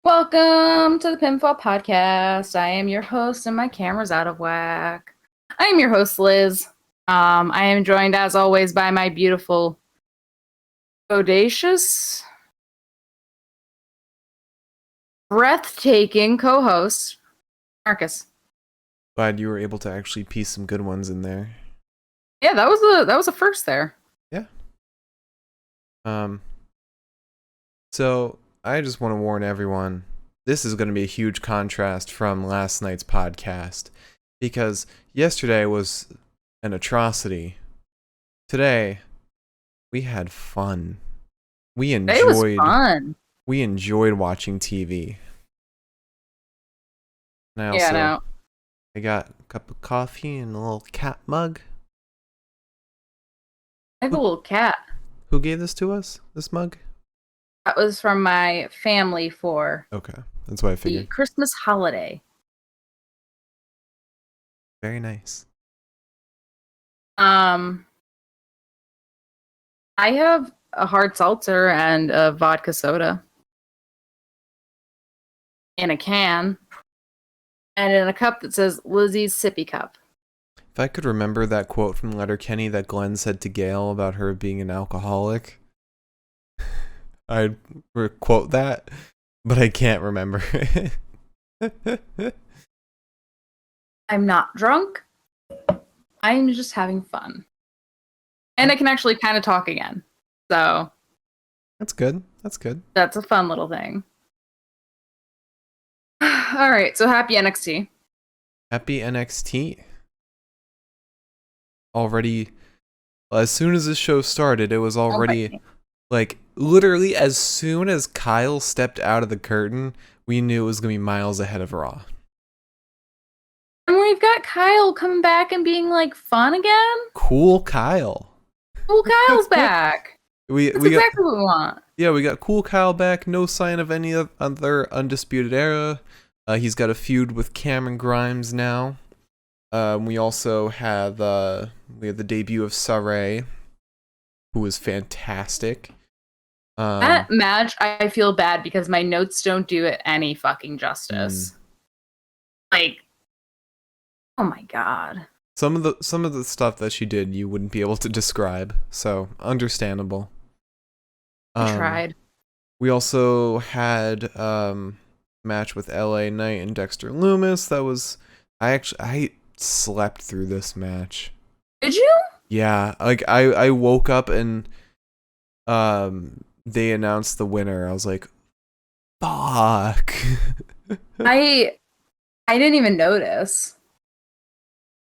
Welcome to the Pinfall podcast. I am your host, and my camera's out of whack. I am your host, Liz. I am joined, as always, by my beautiful, audacious, breathtaking co-host, Marcus. Glad you were able to actually piece some good ones in there. Yeah, that was a first there. Yeah. So I just want to warn everyone, this is going to be a huge contrast from last night's podcast, because yesterday was an atrocity. Today, we had fun. It was fun. We enjoyed watching TV. And I got a cup of coffee and a little cat mug. I have a little cat. Who gave this to us? This mug? That was from my family for Okay, that's what I figured. the Christmas holiday. Very nice. I have a hard seltzer and a vodka soda in a can and in a cup that says Lizzie's Sippy Cup. If I could remember that quote from Letterkenny that Glenn said to Gail about her being an alcoholic, I'd quote that, but I can't remember. I'm not drunk. I'm just having fun. And I can actually kind of talk again. So That's good. That's good. that's a fun little thing. All right, so happy NXT. Happy NXT. Already, as soon as this show started, it was already, like, literally as soon as Kyle stepped out of the curtain, we knew it was going to be miles ahead of Raw. And we've got Kyle coming back and being like fun again. Cool Kyle. Cool Kyle's back. That's exactly what we want. Yeah, we got Cool Kyle back. No sign of any other Undisputed Era. He's got a feud with Cameron Grimes now. We also have the debut of Sarray, who was fantastic. That match, I feel bad because my notes don't do it any fucking justice. Like, oh my god. Some of the stuff that she did, you wouldn't be able to describe, so understandable. I tried. We also had a match with LA Knight and Dexter Lumis. That was I slept through this match. Did you? Yeah, like I woke up and they announced the winner. I was like, fuck. I didn't even notice.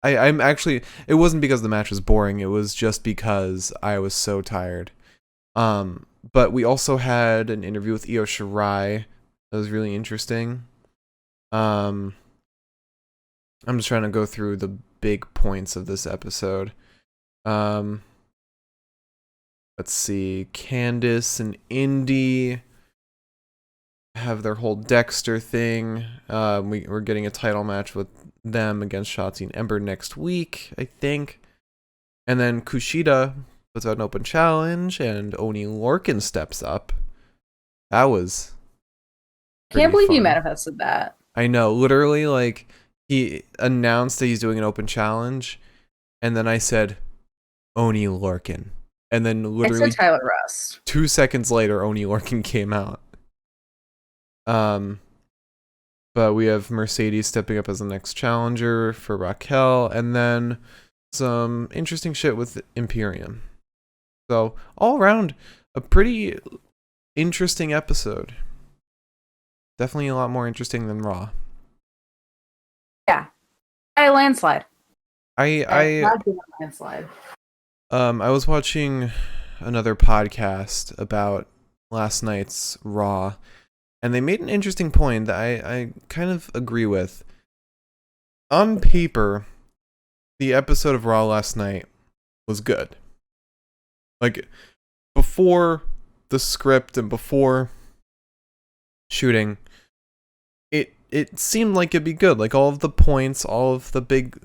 I'm actually, it wasn't because the match was boring, it was just because I was so tired. But we also had an interview with Io Shirai that was really interesting. I'm just trying to go through the big points of this episode. Let's see, Candice and Indy have their whole Dexter thing. We're getting a title match with them against Shotzi and Ember next week, I think. And then Kushida puts out an open challenge, and Oni Lorcan steps up. That was I can't believe fun. you manifested that. I know, literally, like, he announced that he's doing an open challenge, and then I said, Oni Lorcan. And then literally I said Tyler Rust. 2 seconds later, Oni Lorcan came out. But we have Mercedes stepping up as the next challenger for Raquel, and then some interesting shit with Imperium. So, all around, a pretty interesting episode. Definitely a lot more interesting than Raw. Yeah. I landslide. Landslide. I was watching another podcast about last night's Raw, and they made an interesting point that I kind of agree with. On paper, the episode of Raw last night was good. Like, before the script and before shooting, it seemed like it'd be good. Like, all of the points, all of the big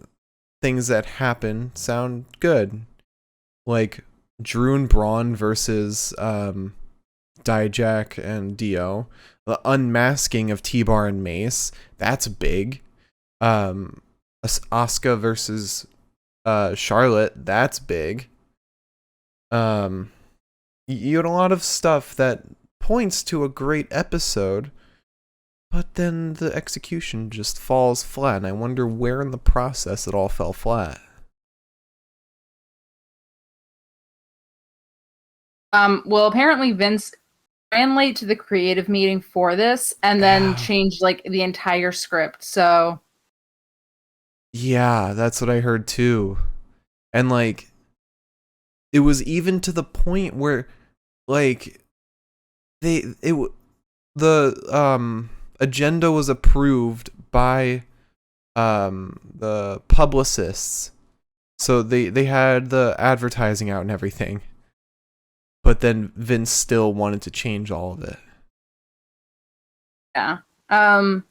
things that happen sound good. Like, Drew and Braun versus Dijak and Dio. The unmasking of T-Bar and Mace, that's big. Asuka versus Charlotte, that's big. You had a lot of stuff that points to a great episode, but then the execution just falls flat, and I wonder where in the process it all fell flat. Well, apparently Vince ran late to the creative meeting for this and then changed like the entire script. So yeah, that's what I heard too. And like it was even to the point where like the agenda was approved by the publicists. So they had the advertising out and everything. But then Vince still wanted to change all of it. Yeah. I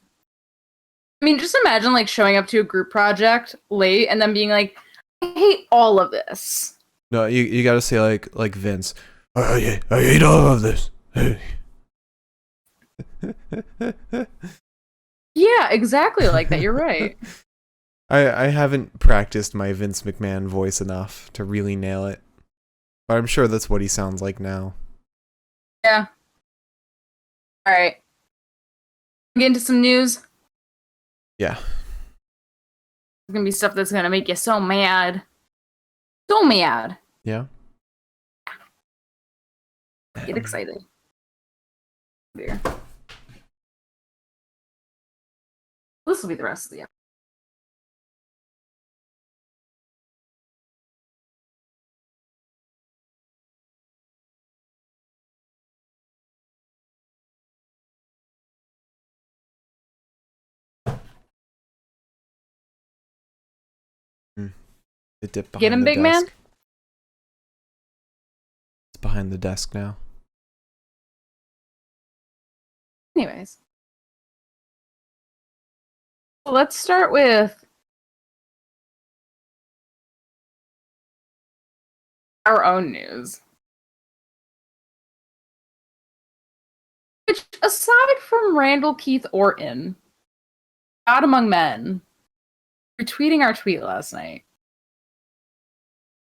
mean, just imagine like showing up to a group project late and then being like, I hate all of this. No, you gotta say like Vince. I hate all of this. Yeah, exactly like that. You're right. I haven't practiced my Vince McMahon voice enough to really nail it. But I'm sure that's what he sounds like now. Yeah. All right. Get into some news. Yeah. There's gonna be stuff that's gonna make you so mad. So mad. Yeah. Get excited. Here. This will be the rest of the episode. It dipped behind Get him, the big desk. man? It's behind the desk now. Anyways. So let's start with our own news. Which, aside from Randall Keith Orton, God Among Men, retweeting our tweet last night,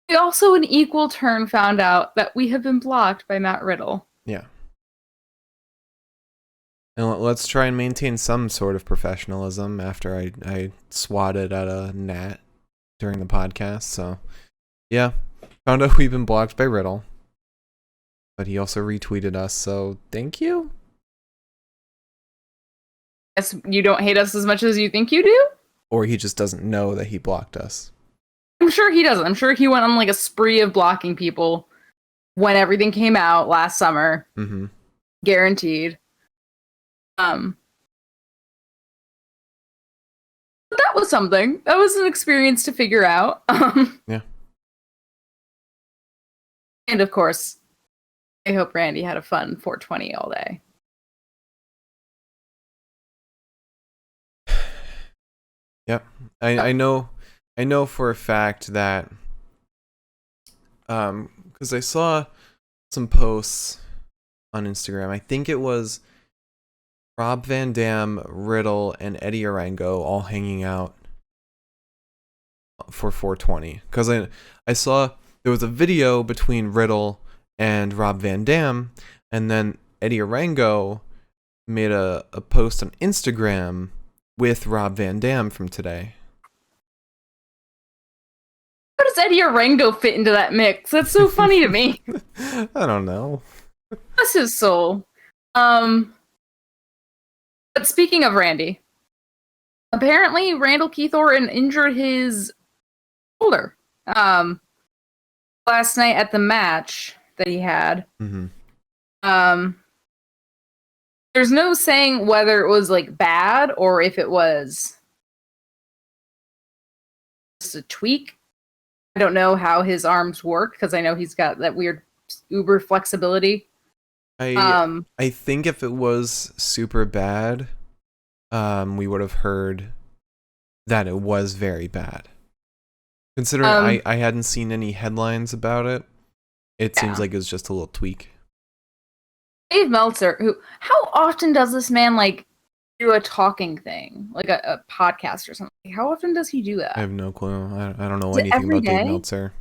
we also in equal turn found out that we have been blocked by Matt Riddle. Yeah. And let's try and maintain some sort of professionalism after I swatted at a gnat during the podcast. So, yeah. Found out we've been blocked by Riddle. But he also retweeted us, so thank you. Guess you don't hate us as much as you think you do? Or he just doesn't know that he blocked us. I'm sure he doesn't. I'm sure he went on like a spree of blocking people when everything came out last summer. Mm-hmm. Guaranteed. But that was something. That was an experience to figure out. Yeah. And of course, I hope Randy had a fun 420 all day. Yep. I know for a fact that because I saw some posts on Instagram. I think it was Rob Van Dam, Riddle, and Eddie Orango all hanging out for 420. Because I saw there was a video between Riddle and Rob Van Dam, and then Eddie Orango made a post on Instagram with Rob Van Dam from today. How does Eddie Orango fit into that mix? That's so funny to me. I don't know. Bless his soul. But speaking of Randy, apparently Randall Keith Orton injured his shoulder last night at the match that he had. Mm-hmm. There's no saying whether it was like bad or if it was just a tweak. I don't know how his arms work because I know he's got that weird uber flexibility. I think if it was super bad, we would have heard that it was very bad. Considering I hadn't seen any headlines about it, it seems like it was just a little tweak. Dave Meltzer, how often does this man like do a talking thing, like a podcast or something? How often does he do I that? have no clue. I don't know Is it anything every about Dave day? Meltzer.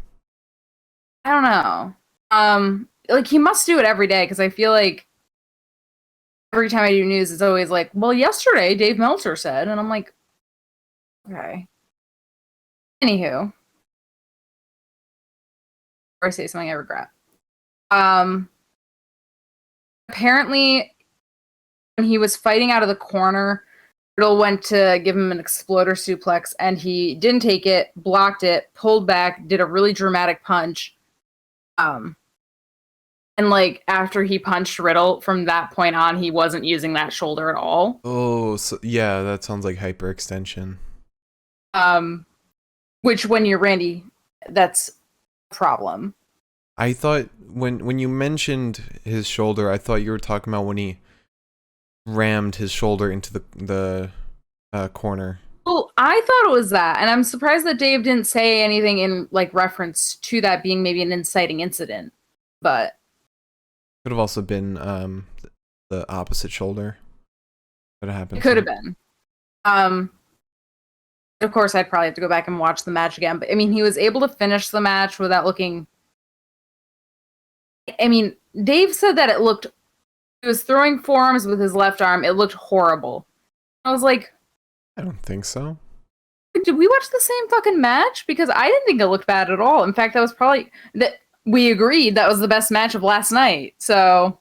I don't know. Like he must do it every day because I feel like every time I do news, it's always like, well, yesterday Dave Meltzer said, and I'm like, okay. Anywho, or I say something I regret. Um, Apparently, when he was fighting out of the corner, Riddle went to give him an exploder suplex, and he didn't take it, blocked it, pulled back, did a really dramatic punch. Um, and like after he punched Riddle, from that point on, he wasn't using that shoulder at all. Oh, so yeah, that sounds like hyperextension. Um, which when you're Randy, that's a problem. I thought when you mentioned his shoulder, I thought you were talking about when he rammed his shoulder into the corner. Well, I thought it was that, and I'm surprised that Dave didn't say anything in like reference to that being maybe an inciting incident. But Could have also been the opposite shoulder that happened. it could have been. Of course, I'd probably have to go back and watch the match again. But I mean, he was able to finish the match without looking. I mean, Dave said that it looked. He was throwing forearms with his left arm. It looked horrible. I was like, I don't think so. did we watch the same fucking match? Because I didn't think it looked bad at all. In fact, that was probably that we agreed that was the best match of last night. So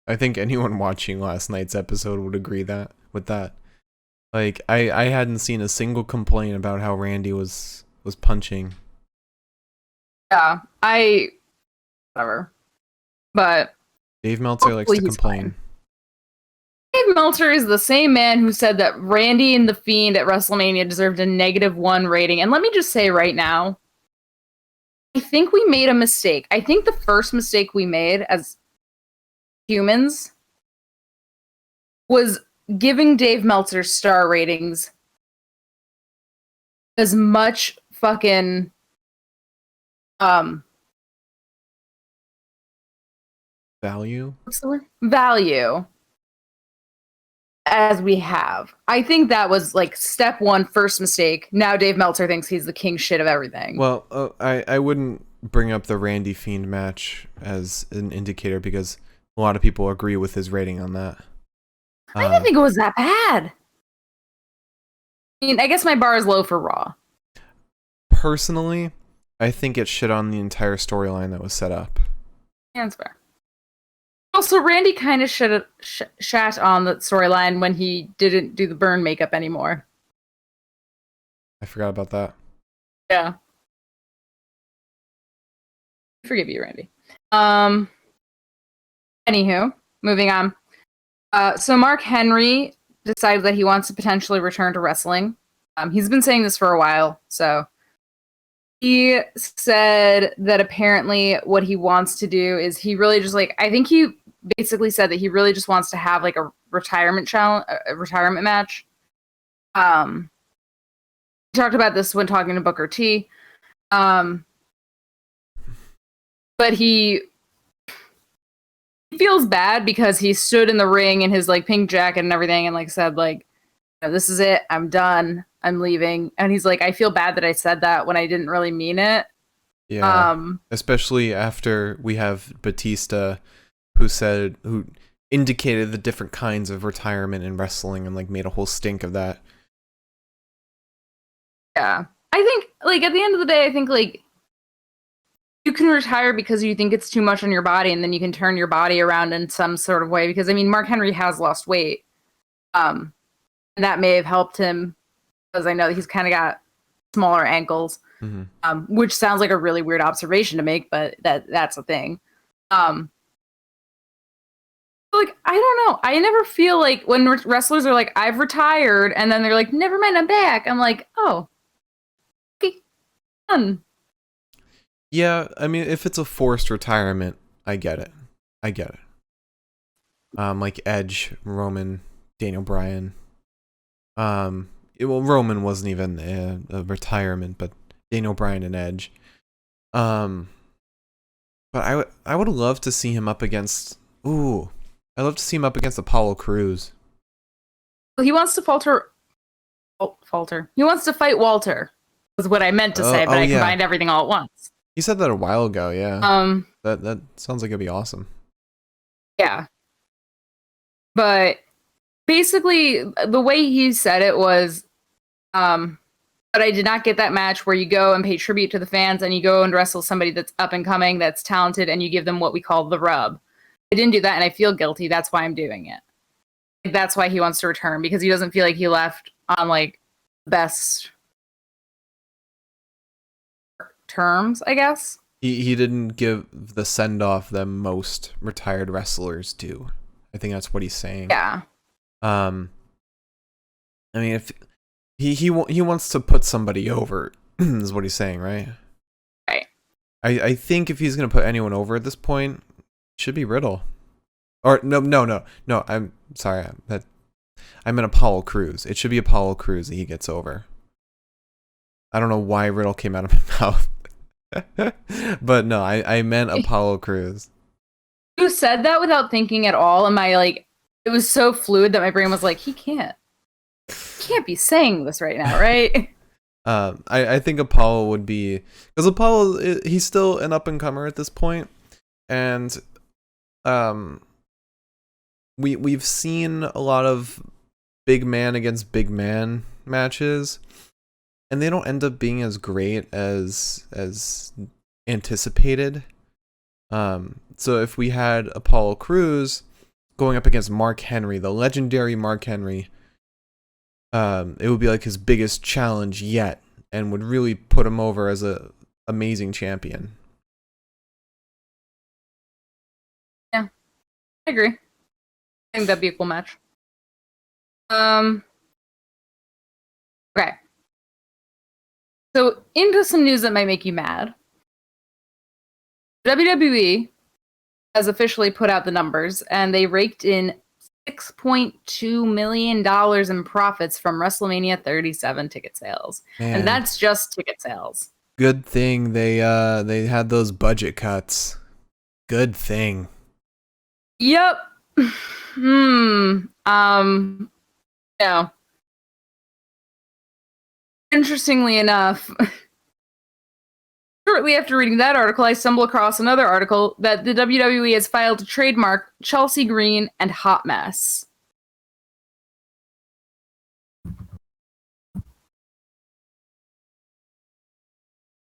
I think anyone watching last night's episode would agree that with that. Like I hadn't seen a single complaint about how Randy was punching. yeah, whatever. But Dave Meltzer likes to complain. Dave Meltzer is the same man who said that Randy and The Fiend at WrestleMania deserved a -1 rating. And let me just say right now, I think we made a mistake. I think the first mistake we made as humans was giving Dave Meltzer star ratings as much fucking Value? what's the word? Value as we have. I think that was like step one, first mistake. Now Dave Meltzer thinks he's the king shit of everything. Well, I wouldn't bring up the Randy Fiend match as an indicator because a lot of people agree with his rating on that. I didn't think it was that bad. I mean, I guess my bar is low for Raw. Personally, I think it shit on the entire storyline that was set up. Yeah, that's fair. Also, Randy kind of shat on the storyline when he didn't do the burn makeup anymore. I forgot about that. Yeah. Forgive you, Randy. Anywho, moving on. So Mark Henry decided that he wants to potentially return to wrestling. He's been saying this for a while, so he said that apparently what he wants to do is he really just like I think he basically said that he really just wants to have like a retirement challenge, a retirement match. He talked about this when talking to Booker T. But he feels bad because he stood in the ring in his like pink jacket and everything and like said like, this is it, I'm done, I'm leaving. And he's like, I feel bad that I said that when I didn't really mean it. Yeah. Especially after we have Batista who indicated the different kinds of retirement in wrestling and like made a whole stink of that. Yeah. I think like at the end of the day, I think like you can retire because you think it's too much on your body and then you can turn your body around in some sort of way because I mean Mark Henry has lost weight. And that may have helped him because I know that he's kind of got smaller ankles. Mm-hmm. Which sounds like a really weird observation to make, but that's a thing. Like, I don't know. I never feel like when wrestlers are like, I've retired, and then they're like, never mind, I'm back. I'm like, oh, okay, fun. Yeah, I mean, if it's a forced retirement, I get it. Like Edge, Roman, Daniel Bryan. Roman wasn't even a retirement, but Daniel Bryan and Edge. But I would love to see him up against. Ooh, I'd love to see him up against Apollo Crews. Well, he wants to falter. He wants to fight Walter. Was what I meant to say, but I yeah. combined everything all at once. He said that a while ago, yeah. That sounds like it'd be awesome. Yeah. But basically, the way he said it was, but I did not get that match where you go and pay tribute to the fans and you go and wrestle somebody that's up and coming, that's talented, and you give them what we call the rub. I didn't do that, and I feel guilty. That's why I'm doing it. That's why he wants to return, because he doesn't feel like he left on like best terms, I guess. He didn't give the send off that most retired wrestlers do. I think that's what he's saying. Yeah. I mean, if he wants to put somebody over, is what he's saying, right? Right. I think if he's gonna put anyone over at this point, it should be Riddle. Or no. I'm sorry. I meant Apollo Crews. It should be Apollo Crews that he gets over. I don't know why Riddle came out of my mouth. But no, I meant Apollo Crews. You said that without thinking at all, and it was so fluid that my brain was like, he can't be saying this right now, right? I think Apollo would be, because Apollo, he's still an up and comer at this point, and we've seen a lot of big man against big man matches, and they don't end up being as great as anticipated. So if we had Apollo Crews going up against Mark Henry, the legendary Mark Henry, it would be like his biggest challenge yet, and would really put him over as a amazing champion. Yeah, I agree. I think that'd be a cool match. Okay. So into some news that might make you mad. WWE has officially put out the numbers, and they raked in $6.2 million in profits from WrestleMania 37 ticket sales. Man. And that's just ticket sales. Good thing they had those budget cuts. Good thing. Yep. No. Interestingly enough, shortly after reading that article, I stumbled across another article that the WWE has filed to trademark Chelsea Green and Hot Mess.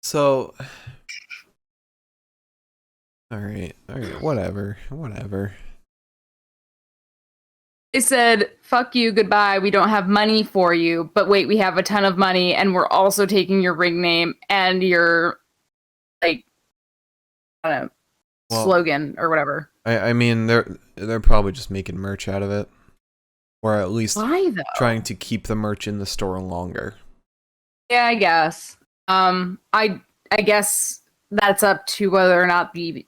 So, all right, whatever. They said, fuck you, goodbye, we don't have money for you, but wait, we have a ton of money, and we're also taking your ring name and your, like, I don't know, slogan or whatever. I mean, they're probably just making merch out of it. Or at least trying to keep the merch in the store longer. Yeah, I guess. I guess that's up to whether or not the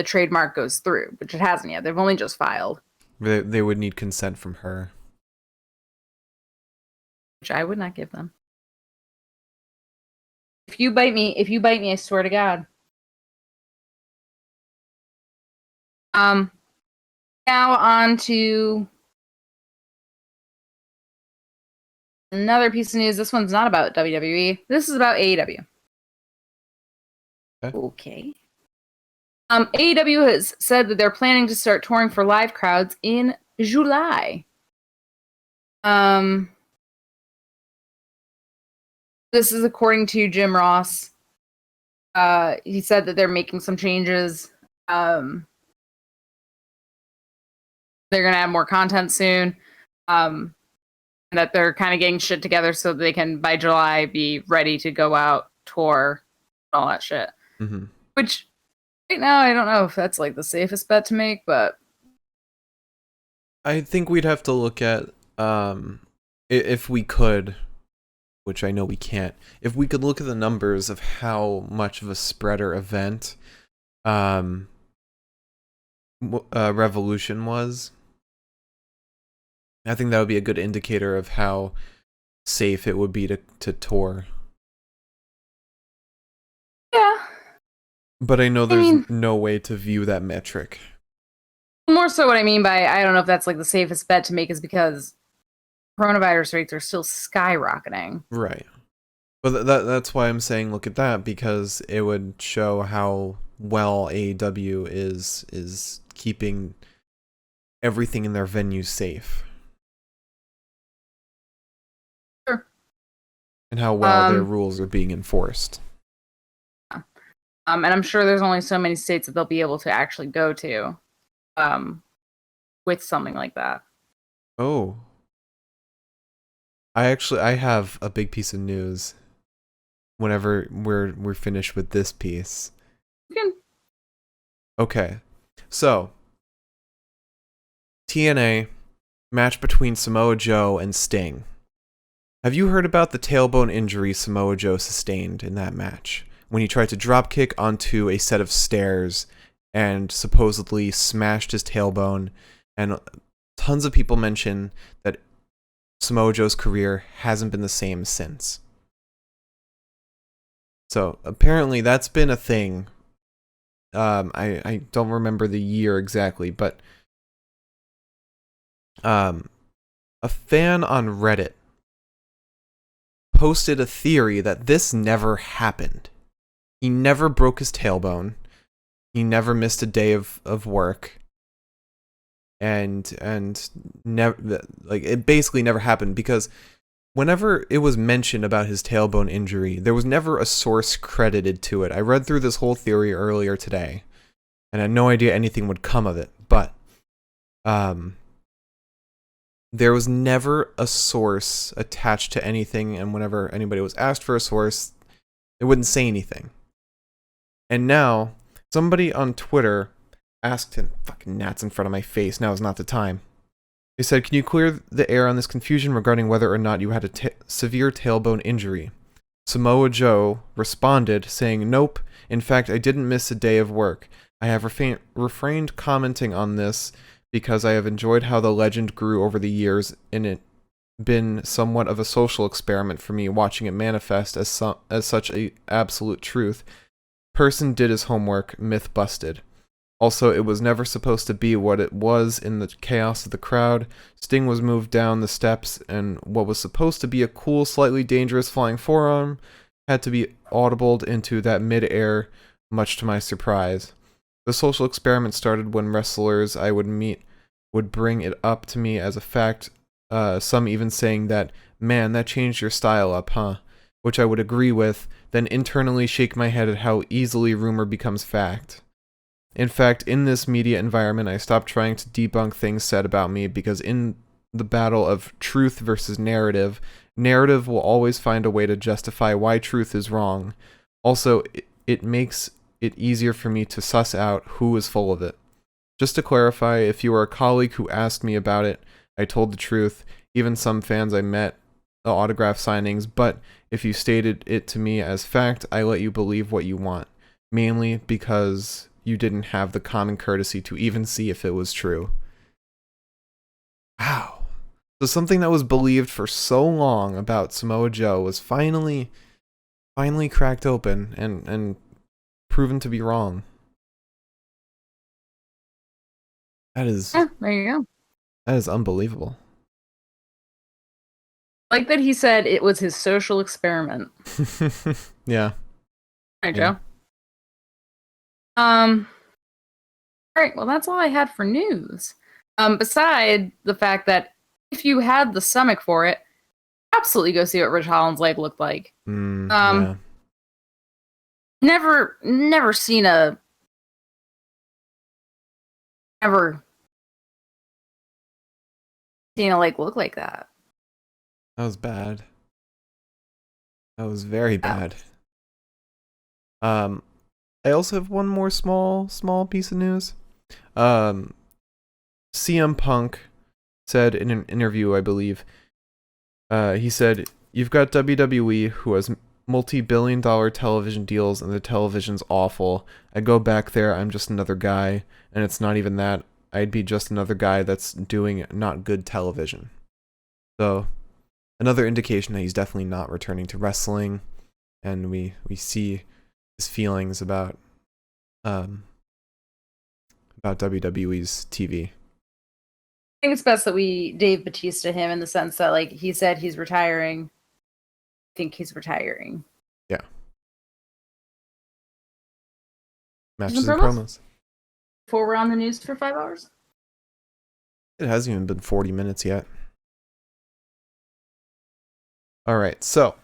trademark goes through, which it hasn't yet. They've only just filed. They would need consent from her, which I would not give them. If you bite me, I swear to God. Now on to another piece of news. This one's not about WWE. This is about AEW. Okay. AEW has said that they're planning to start touring for live crowds in July. This is according to Jim Ross. He said that they're making some changes. They're going to have more content soon. And that they're kind of getting shit together so they can, by July, be ready to go out, tour, all that shit. Mm-hmm. Which, right now, I don't know if that's like the safest bet to make, but I think we'd have to look at, if we could, which I know we can't, if we could look at the numbers of how much of a spreader event Revolution was, I think that would be a good indicator of how safe it would be to tour. Yeah. But I know there's no way to view that metric. More so what I mean by I don't know if that's like the safest bet to make is because coronavirus rates are still skyrocketing. Right. But that's why I'm saying look at that, because it would show how well AEW is keeping everything in their venues safe. Sure. And how well their rules are being enforced. And I'm sure there's only so many states that they'll be able to actually go to with something like that. Oh. I have a big piece of news whenever we're finished with this piece. Okay. So, TNA match between Samoa Joe and Sting. Have you heard about the tailbone injury Samoa Joe sustained in that match when he tried to dropkick onto a set of stairs and supposedly smashed his tailbone? And tons of people mention that Samoa Joe's career hasn't been the same since. So apparently that's been a thing. I don't remember the year exactly, but a fan on Reddit posted a theory that this never happened. He never broke his tailbone. He never missed a day of work. And never, like, it basically never happened, because whenever it was mentioned about his tailbone injury, there was never a source credited to it. I read through this whole theory earlier today, and I had no idea anything would come of it, but there was never a source attached to anything, and whenever anybody was asked for a source, it wouldn't say anything. And now, somebody on Twitter asked him, fucking gnats in front of my face, now is not the time. They said, can you clear the air on this confusion regarding whether or not you had a severe tailbone injury? Samoa Joe responded, saying, nope, in fact, I didn't miss a day of work. I have refrained commenting on this because I have enjoyed how the legend grew over the years, and it been somewhat of a social experiment for me watching it manifest as such a absolute truth. Person did his homework, myth busted. Also, it was never supposed to be what it was in the chaos of the crowd. Sting was moved down the steps, and what was supposed to be a cool, slightly dangerous flying forearm had to be audibled into that mid-air, much to my surprise. The social experiment started when wrestlers I would meet would bring it up to me as a fact, some even saying that, man, that changed your style up, huh? Which I would agree with, then internally shake my head at how easily rumor becomes fact. In fact, in this media environment, I stopped trying to debunk things said about me, because in the battle of truth versus narrative, narrative will always find a way to justify why truth is wrong. Also, it makes it easier for me to suss out who is full of it. Just to clarify, if you were a colleague who asked me about it, I told the truth. Even some fans I met, the autograph signings, but if you stated it to me as fact, I let you believe what you want. Mainly because you didn't have the common courtesy to even see if it was true. Wow. So something that was believed for so long about Samoa Joe was finally cracked open and proven to be wrong. That is... Yeah, there you go. That is unbelievable. Like that he said it was his social experiment. Yeah. All right, Joe. All right, well, that's all I had for news. Beside the fact that if you had the stomach for it, absolutely go see what Rich Holland's leg looked like. Yeah. Never seen a leg look like that. That was bad. That was very bad. I also have one more small piece of news. CM Punk said in an interview, I believe, he said, you've got WWE who has multi-billion-dollar television deals and the television's awful. I go back there, I'm just another guy, and it's not even that. I'd be just another guy that's doing not good television. So, another indication that he's definitely not returning to wrestling, and we see his feelings about about WWE's TV. I think it's best that we Dave Bautista him in the sense that, like, he said he's retiring. I think he's retiring. Yeah. Matches Some and promos? promos. Before we're on the news for 5 hours? It hasn't even been 40 minutes yet. All right, so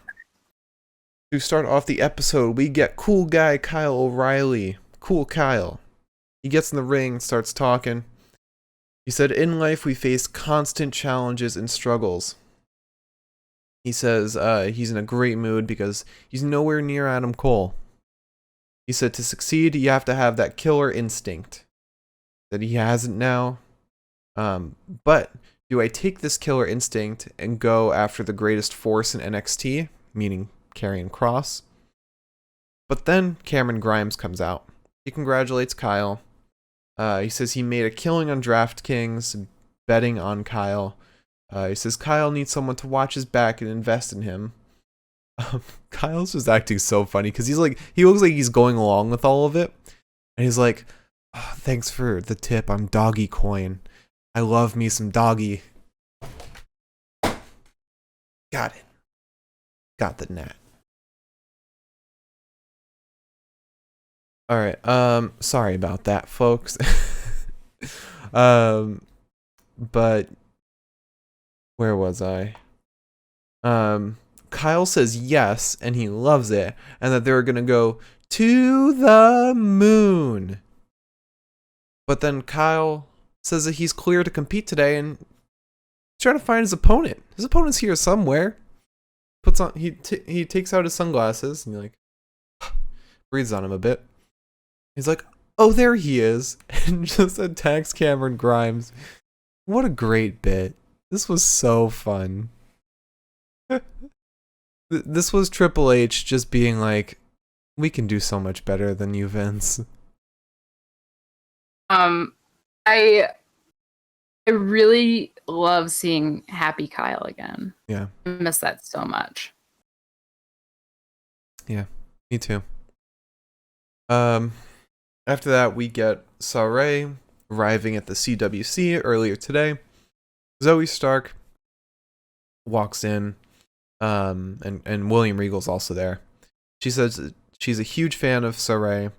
to start off the episode, we get cool guy Kyle O'Reilly. Cool Kyle. He gets in the ring, starts talking. He said, in life, we face constant challenges and struggles. He says he's in a great mood because he's nowhere near Adam Cole. He said to succeed, you have to have that killer instinct that he hasn't now. But do I take this killer instinct and go after the greatest force in NXT, meaning Karrion Kross? But then Cameron Grimes comes out. He congratulates Kyle. He says he made a killing on DraftKings, betting on Kyle. He says Kyle needs someone to watch his back and invest in him. Kyle's just acting so funny because he looks like he's going along with all of it. And he's like, oh, thanks for the tip on Doggy Coin. I love me some doggy. Got it. Got the net. All right. Sorry about that, folks. But where was I? Kyle says yes, and he loves it, and that they're gonna go to the moon. But then Kyle says that he's clear to compete today, and he's trying to find his opponent. His opponent's here somewhere. He takes out his sunglasses, and he like breathes on him a bit. He's like, oh, there he is, and just attacks Cameron Grimes. What a great bit. This was so fun. This was Triple H just being like, we can do so much better than you, Vince. I really love seeing happy Kyle again. Yeah. I miss that so much. Yeah, me too. After that, we get Sarray arriving at the CWC earlier today. Zoe Stark walks in, and William Regal's also there. She says she's a huge fan of Sarray,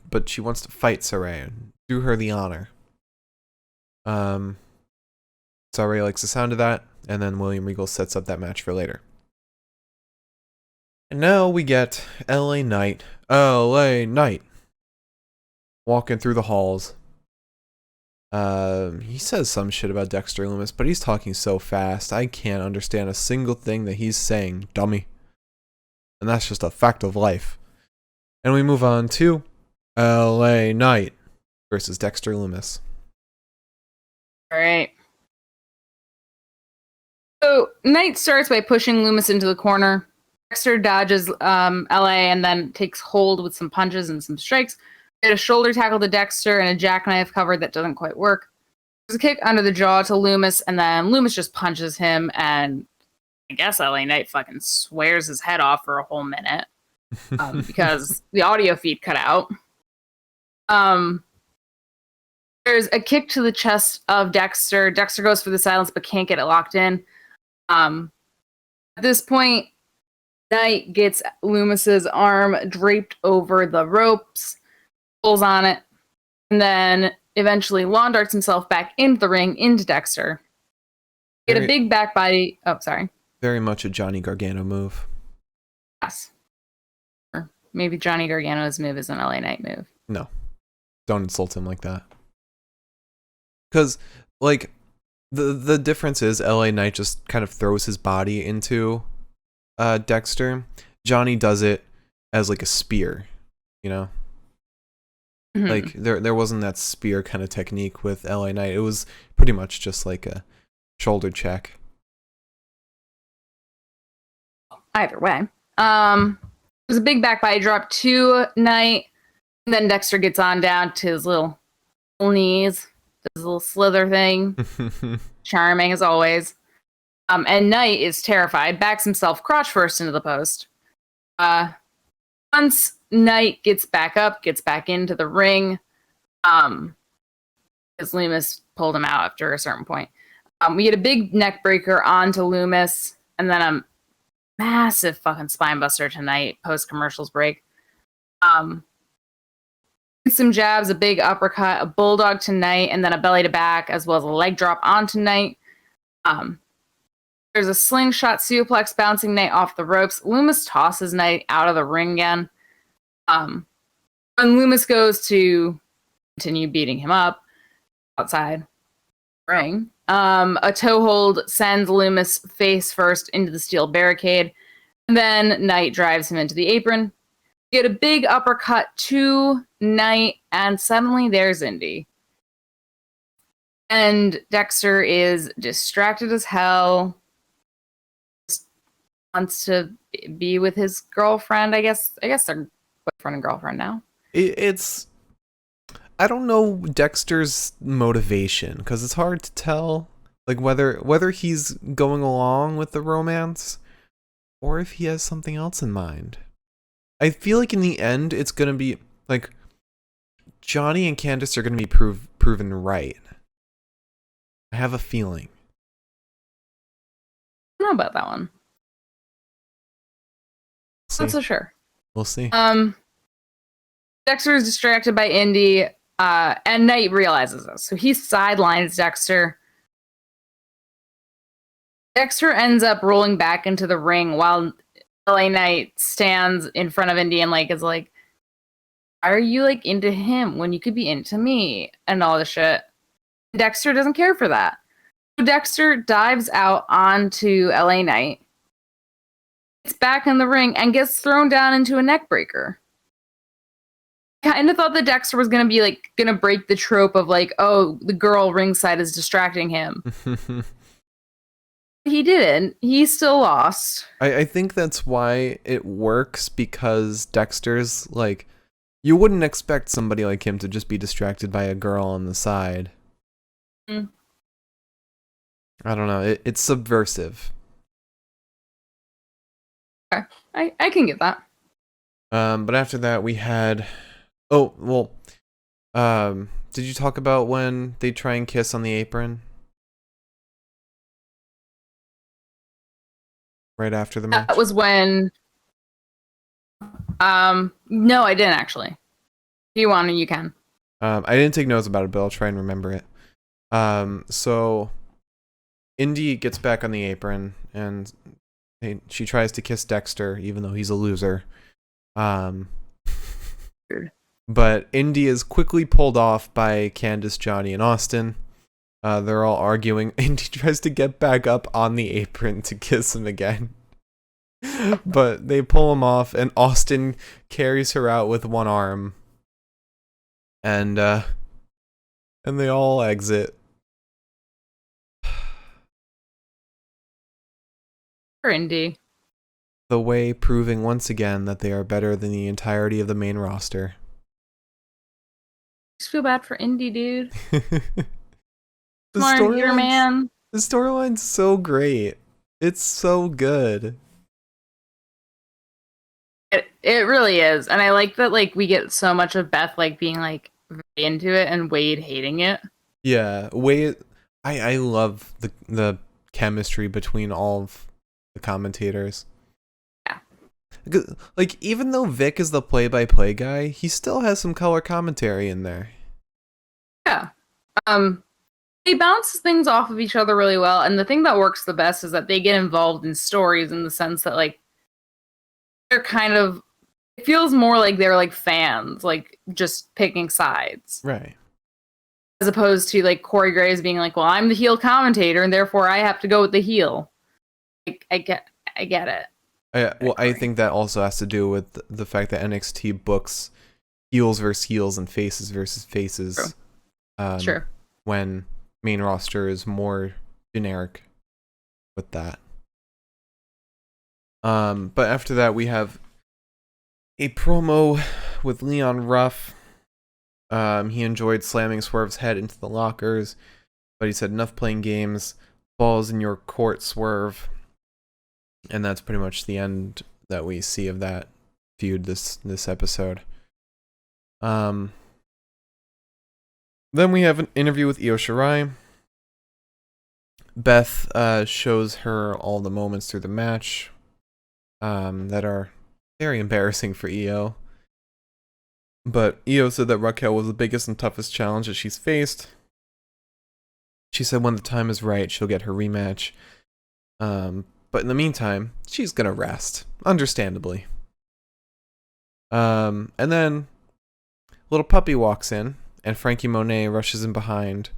but she wants to fight Sarray and do her the honor. Sarray likes the sound of that, and then William Regal sets up that match for later. And now we get LA Knight. LA Knight. Walking through the halls. He says some shit about Dexter Lumis, but he's talking so fast, I can't understand a single thing that he's saying, dummy. And that's just a fact of life. And we move on to LA Knight versus Dexter Lumis. All right. So Knight starts by pushing Lumis into the corner. Dexter dodges LA and then takes hold with some punches and some strikes. Get a shoulder tackle to Dexter and a jackknife cover that doesn't quite work. There's a kick under the jaw to Lumis, and then Lumis just punches him, and I guess LA Knight fucking swears his head off for a whole minute because the audio feed cut out. There's a kick to the chest of Dexter. Dexter goes for the silence but can't get it locked in. At this point, Knight gets Loomis's arm draped over the ropes, pulls on it, and then eventually lawn darts himself back into the ring, into Dexter. Get a big back body. Oh, sorry. Very much a Johnny Gargano move. Yes. Or maybe Johnny Gargano's move is an LA Knight move. No. Don't insult him like that. Because, like, the difference is LA Knight just kind of throws his body into Dexter. Johnny does it as, like, a spear, you know? Mm-hmm. Like, there wasn't that spear kind of technique with LA Knight. It was pretty much just like a shoulder check. Either way. It was a big back body drop to Knight. And then Dexter gets on down to his little knees. His little slither thing. Charming as always. And Knight is terrified. Backs himself crotch first into the post. Once Knight gets back up, gets back into the ring, because Loomis pulled him out after a certain point. We get a big neck breaker onto Loomis, and then a massive fucking spine buster tonight post commercials break. Some jabs, a big uppercut, a bulldog tonight, and then a belly to back, as well as a leg drop on tonight. There's a slingshot suplex bouncing Knight off the ropes. Loomis tosses Knight out of the ring again. When Loomis goes to continue beating him up outside the ring, a toe hold sends Loomis face first into the steel barricade, and then Knight drives him into the apron. You get a big uppercut to Knight, and suddenly there's Indy. And Dexter is distracted as hell. Just wants to be with his girlfriend, I guess. I guess they're boyfriend and girlfriend now. It's... I don't know Dexter's motivation, because it's hard to tell, like, whether he's going along with the romance, or if he has something else in mind. I feel like in the end, it's going to be, like, Johnny and Candace are going to be proven right. I have a feeling. I don't know about that one. Not so sure. We'll see. Dexter is distracted by Indy, and Knight realizes this. So he sidelines Dexter. Dexter ends up rolling back into the ring while LA Knight stands in front of Indy and is like, why are you into him when you could be into me? And all this shit. Dexter doesn't care for that. So Dexter dives out onto LA Knight. Gets back in the ring and gets thrown down into a neck breaker. I kind of thought that Dexter was going to be going to break the trope of oh, the girl ringside is distracting him. He didn't. He still lost. I think that's why it works, because Dexter's you wouldn't expect somebody like him to just be distracted by a girl on the side. Mm. I don't know. It's subversive. Okay. I can get that. But after that we had... Oh, well, did you talk about when they try and kiss on the apron? Right after the match? That was when... no, I didn't actually. If you want, you can. I didn't take notes about it, but I'll try and remember it. So Indy gets back on the apron, and she tries to kiss Dexter, even though he's a loser. But Indy is quickly pulled off by Candace, Johnny, and Austin. They're all arguing. Indy tries to get back up on the apron to kiss him again. But they pull him off, and Austin carries her out with one arm. And they all exit. For Indy. The way proving once again that they are better than the entirety of the main roster. I just feel bad for Indy, dude. The man. The storyline's so great. It's so good. It really is. And I like that we get so much of Beth being very into it and Wade hating it. Yeah, Wade, I love the chemistry between all of the commentators. Yeah. Even though Vic is the play-by-play guy, he still has some color commentary in there. Yeah. They bounce things off of each other really well, and the thing that works the best is that they get involved in stories in the sense that they're kind of, it feels more like they're fans, just picking sides. Right. As opposed to Corey Graves being well, I'm the heel commentator and therefore I have to go with the heel. I get it. I think that also has to do with the fact that NXT books heels versus heels and faces versus faces. True. Sure. When main roster is more generic with that. But after that we have a promo with Leon Ruff. He enjoyed slamming Swerve's head into the lockers, but he said enough playing games, balls in your court, Swerve. And that's pretty much the end that we see of that feud this episode. Then we have an interview with Io Shirai. Beth shows her all the moments through the match that are very embarrassing for Io. But Io said that Raquel was the biggest and toughest challenge that she's faced. She said when the time is right, she'll get her rematch. But in the meantime, she's gonna rest, understandably. And then little puppy walks in, and Frankie Monet rushes in behind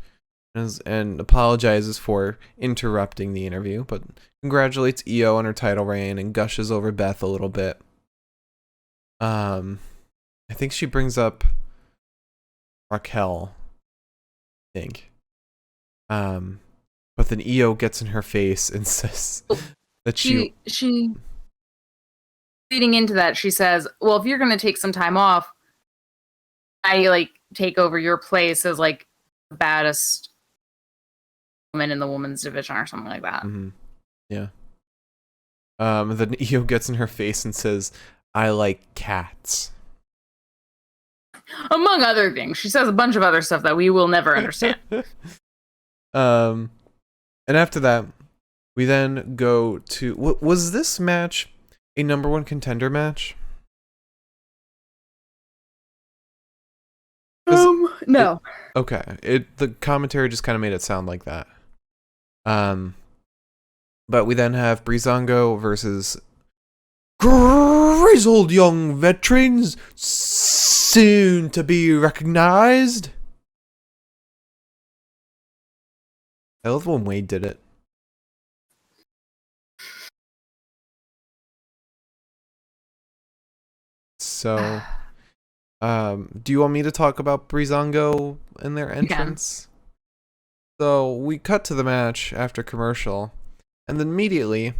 and apologizes for interrupting the interview, but congratulates Io on her title reign and gushes over Beth a little bit. I think she brings up Raquel, I think. But then Io gets in her face and says that she leading into that, she says, well, if you're going to take some time off, I take over your place as the baddest woman in the women's division or something like that. Mm-hmm. Yeah. Then Io gets in her face and says, I like cats. Among other things. She says a bunch of other stuff that we will never understand. And after that, we then go to... Was this match a number one contender match? No. Okay. The commentary just kind of made it sound like that. But we then have Breezango versus grizzled young veterans, soon to be recognized. I love when Wade did it. So, do you want me to talk about Breezango and their entrance? So we cut to the match after commercial, and then immediately,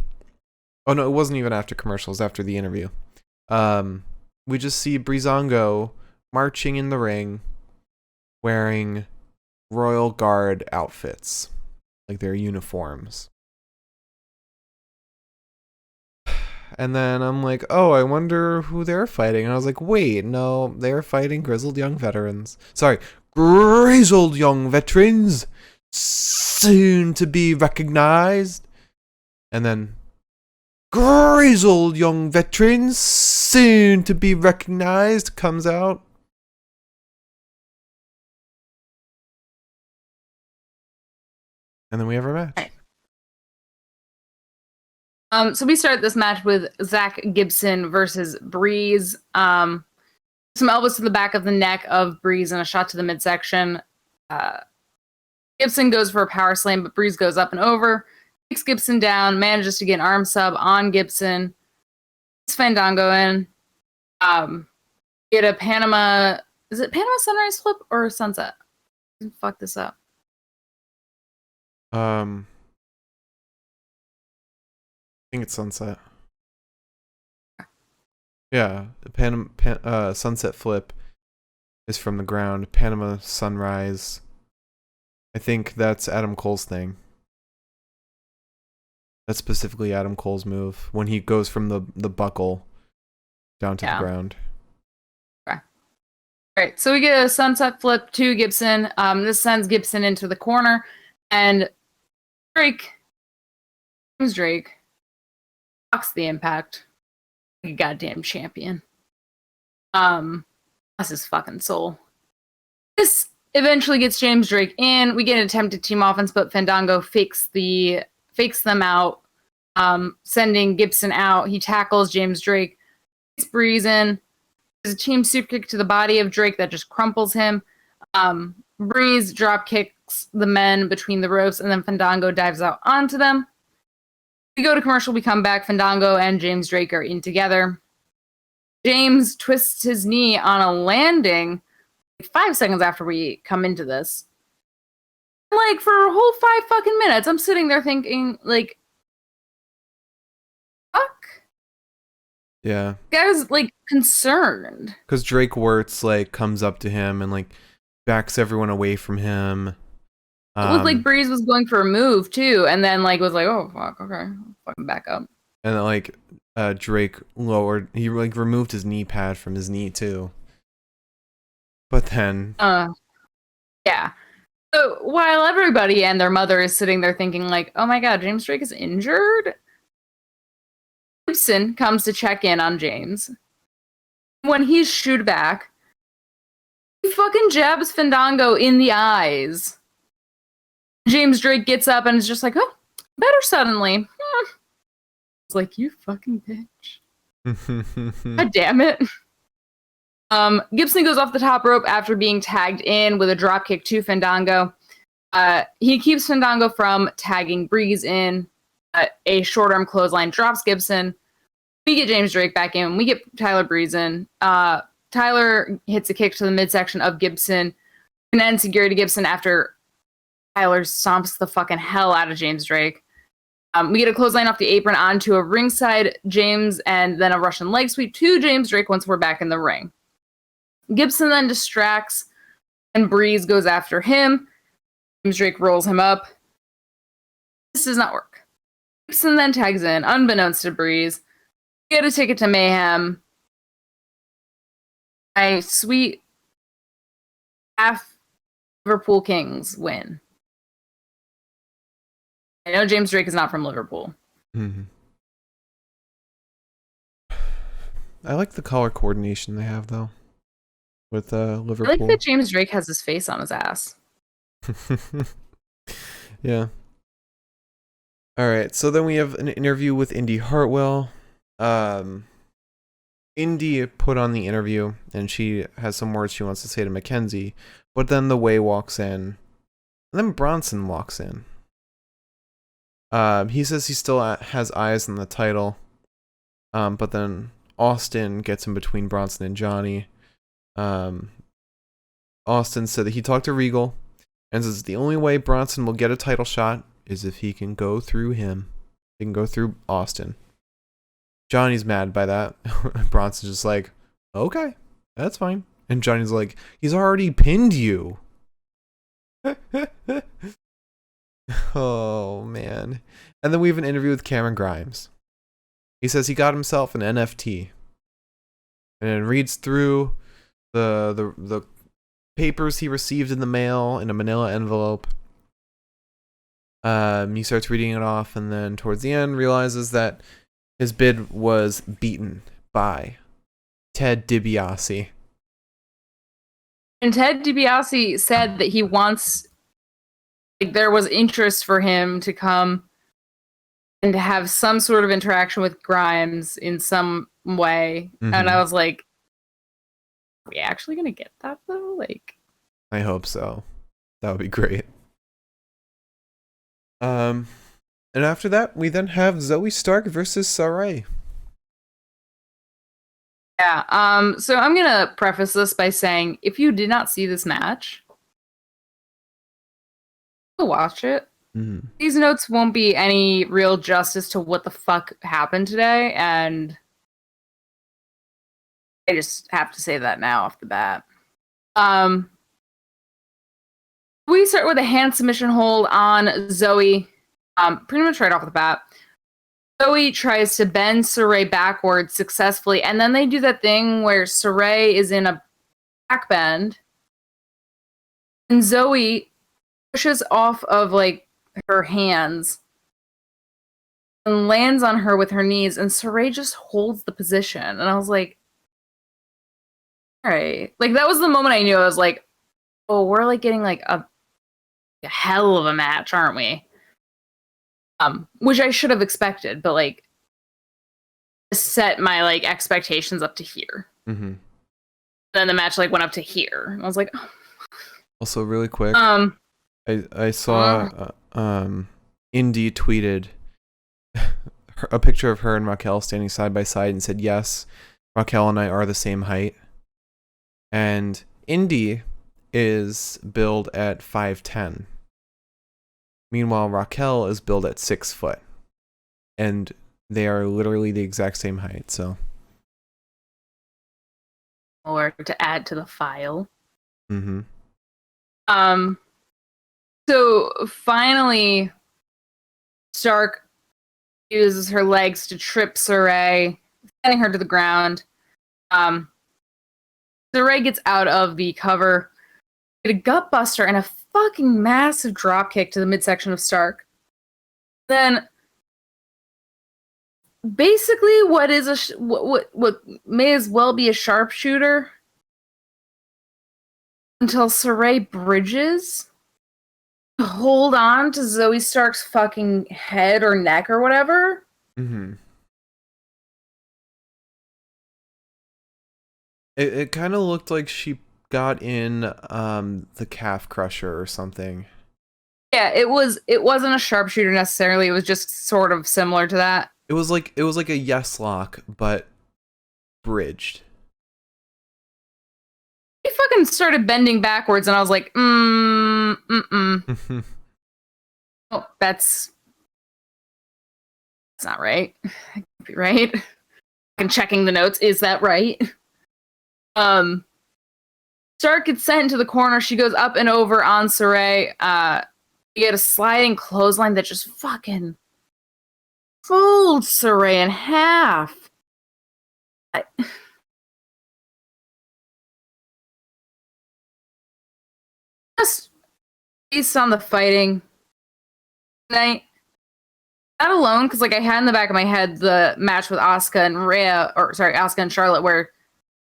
oh no, it wasn't even after commercial, it was after the interview. We just see Breezango marching in the ring, wearing Royal Guard outfits, like their uniforms. And then I'm like, oh, I wonder who they're fighting. And I was like, wait, no, they're fighting grizzled young veterans. Sorry, grizzled young veterans, soon to be recognized. And then, grizzled young veterans, soon to be recognized, comes out. And then we have our match. Right. So we start this match with Zach Gibson versus Breeze. Some elbows to the back of the neck of Breeze and a shot to the midsection. Gibson goes for a power slam, but Breeze goes up and over. Takes Gibson down, manages to get an arm sub on Gibson. It's Fandango in. Get a Panama... Is it Panama Sunrise flip or Sunset? Fuck this up. I think it's Sunset. Yeah, the Sunset flip is from the ground. Panama Sunrise, I think that's Adam Cole's thing. That's specifically Adam Cole's move when he goes from the buckle down to the ground. Okay. All right, so we get a Sunset flip to Gibson. This sends Gibson into the corner, and James Drake blocks the impact like a goddamn champion. That's his fucking soul. This eventually gets James Drake in. We get an attempted team offense, but Fandango fakes them out, sending Gibson out. He tackles James Drake. He's Breeze in. There's a team super kick to the body of Drake that just crumples him. Breeze drop kicks the men between the ropes, and then Fandango dives out onto them. We go to commercial, we come back. Fandango and James Drake are in together. James twists his knee on a landing 5 seconds after we come into this. For a whole 5 fucking minutes, I'm sitting there thinking, fuck? Yeah. I was, concerned. Because Drake Wirtz, comes up to him and, backs everyone away from him. It looked like Breeze was going for a move, too, and then, was like, oh, fuck, okay, I'll fucking back up. And then, Drake lowered, he, removed his knee pad from his knee, too. But then, Yeah. So while everybody and their mother is sitting there thinking like, oh my god, James Drake is injured, Gibson comes to check in on James. When he's shooed back, he fucking jabs Fandango in the eyes. James Drake gets up and is just like, oh, better suddenly. It's like, you fucking bitch. God damn it. Gibson goes off the top rope after being tagged in with a dropkick to Fandango. He keeps Fandango from tagging Breeze in. A short arm clothesline drops Gibson. We get James Drake back in. We get Tyler Breeze in. Tyler hits a kick to the midsection of Gibson. And then security Gibson after Tyler stomps the fucking hell out of James Drake. We get a clothesline off the apron onto a ringside James and then a Russian leg sweep to James Drake once we're back in the ring. Gibson then distracts and Breeze goes after him. James Drake rolls him up. This does not work. Gibson then tags in, unbeknownst to Breeze. Get a ticket to Mayhem. My sweet half Liverpool Kings win. I know James Drake is not from Liverpool. Mm-hmm. I like the color coordination they have, though, with Liverpool. I like that James Drake has his face on his ass. Yeah. All right, so then we have an interview with Indy Hartwell. Indy put on the interview, and she has some words she wants to say to Mackenzie, but then the Way walks in, and then Bronson walks in. He says he still has eyes on the title, but then Austin gets in between Bronson and Johnny. Austin said that he talked to Regal, and says the only way Bronson will get a title shot is if he can go through him. He can go through Austin. Johnny's mad by that. Bronson's just like, okay, that's fine. And Johnny's like, he's already pinned you. Oh, man. And then we have an interview with Cameron Grimes. He says he got himself an NFT. And then reads through the papers he received in the mail in a manila envelope. He starts reading it off, and then towards the end realizes that his bid was beaten by Ted DiBiase. And Ted DiBiase said that he wants, like, there was interest for him to come and to have some sort of interaction with Grimes in some way. Mm-hmm. And I was like, are we actually going to get that, though? Like, I hope so. That would be great. And after that, we then have Zoe Stark versus Sarray. Yeah, so I'm gonna preface this by saying, if you did not see this match, go watch it. Mm-hmm. These notes won't be any real justice to what the fuck happened today, and I just have to say that now off the bat. We start with a hand submission hold on Zoe. Pretty much right off the bat. Zoe tries to bend Sarray backwards successfully, and then they do that thing where Sarray is in a back bend, and Zoe pushes off of, like, her hands and lands on her with her knees, and Sarray just holds the position. And I was like, all right. Like, that was the moment I knew. I was like, oh, we're, like, getting, like, a hell of a match, aren't we? Which I should have expected, but, like, set my, like, expectations up to here. Mm-hmm. Then the match, like, went up to here. I was like, oh. Also, really quick, I saw Indy tweeted a picture of her and Raquel standing side by side and said, yes, Raquel and I are the same height. And Indy is billed at 5'10". Meanwhile, Raquel is billed at 6 foot. And they are literally the exact same height, so. Or to add to the file. Mm-hmm. So finally, Stark uses her legs to trip Sarray, sending her to the ground. Sarray gets out of the cover. Get a gut buster and a fucking massive drop kick to the midsection of Stark. Then, basically, what is what may as well be a sharpshooter until Sarray bridges to hold on to Zoe Stark's fucking head or neck or whatever. Mm-hmm. It kind of looked like she got in the calf crusher or something. Yeah, it wasn't a sharpshooter necessarily. It was just sort of similar to that. It was like a yes lock, but bridged. He fucking started bending backwards, and I was like, oh, that's not right. That can't be right. And checking the notes, is that right? Stark gets sent into the corner. She goes up and over on Sarray. You get a sliding clothesline that just fucking folds Sarray in half. Just based on the fighting tonight, not alone, because like I had in the back of my head the match with Asuka and Asuka and Charlotte, where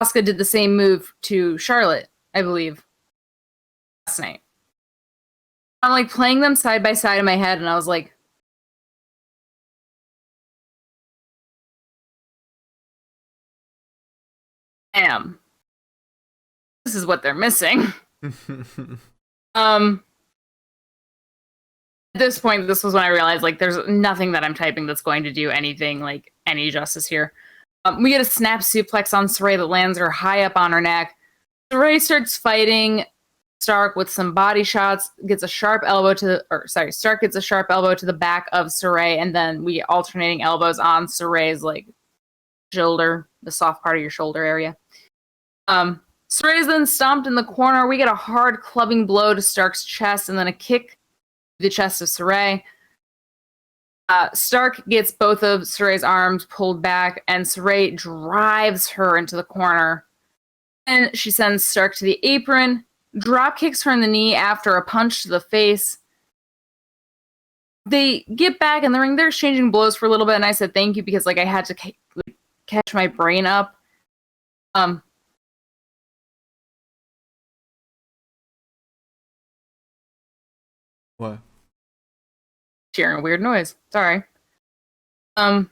Asuka did the same move to Charlotte, I believe, last night. I'm like playing them side by side in my head, and I was like, damn, this is what they're missing. At this point, this was when I realized, like, there's nothing that I'm typing that's going to do anything, like, any justice here. We get a snap suplex on Sarray that lands her high up on her neck. Sarray starts fighting Stark with some body shots, gets a sharp elbow Stark gets a sharp elbow to the back of Sarray, and then we get alternating elbows on Sarray's, like, shoulder, the soft part of your shoulder area. Sarray's then stomped in the corner. We get a hard clubbing blow to Stark's chest, and then a kick to the chest of Sarray. Stark gets both of Sarray's arms pulled back, and Sarray drives her into the corner. And she sends Stark to the apron, drop kicks her in the knee after a punch to the face. They get back in the ring. They're exchanging blows for a little bit, and I said thank you because, like, I had to catch my brain up. What? Hearing a weird noise. Sorry. Didn't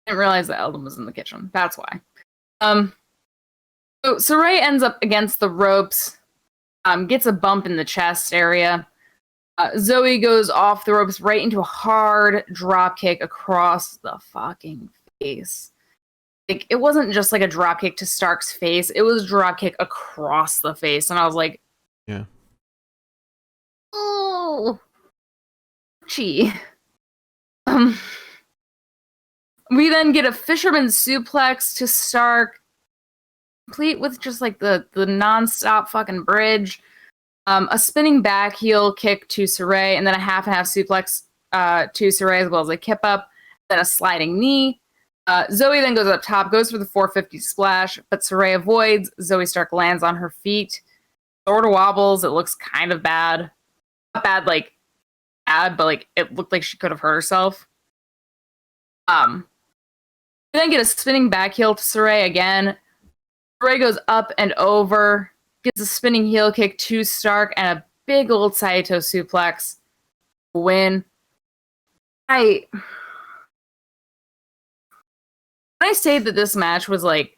realize that Eldon was in the kitchen. That's why. So Sarray ends up against the ropes, gets a bump in the chest area. Zoe goes off the ropes right into a hard drop kick across the fucking face. Like, it wasn't just like a drop kick to Stark's face. It was a drop kick across the face. And I was like, yeah. Oh, gee. We then get a fisherman's suplex to Stark, complete with just like the non-stop fucking bridge. A spinning back heel kick to Sarray, and then a half and half suplex to Sarray, as well as a kip up, then a sliding knee. Zoe then goes up top, goes for the 450 splash, but Sarray avoids. Zoe Stark lands on her feet, sort of wobbles. It looks kind of bad. Not bad, like, bad, but like it looked like she could have hurt herself. We then get a spinning back heel to Sarray again. Sarray goes up and over, gets a spinning heel kick to Stark, and a big old Saito suplex. Win. When I say that this match was like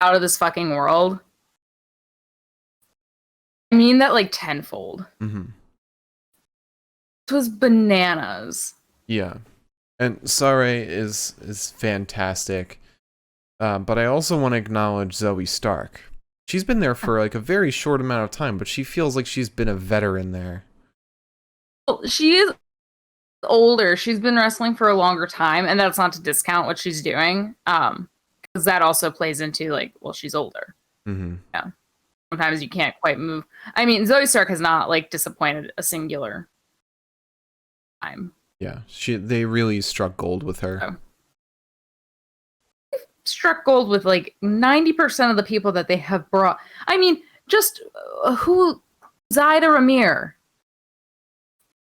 out of this fucking world, I mean that like tenfold. Mm-hmm. It was bananas. Yeah. And Sarray is fantastic. But I also want to acknowledge Zoe Stark. She's been there for like a very short amount of time, but she feels like she's been a veteran there. Well, she is older. She's been wrestling for a longer time, and that's not to discount what she's doing. Because that also plays into like, well, she's older. Mm-hmm. Yeah. Sometimes you can't quite move. I mean, Zoe Stark has not like disappointed a singular time. Yeah, they really struck gold with her. Struck gold with like 90% of the people that they have brought. I mean, just who Zaida Ramir.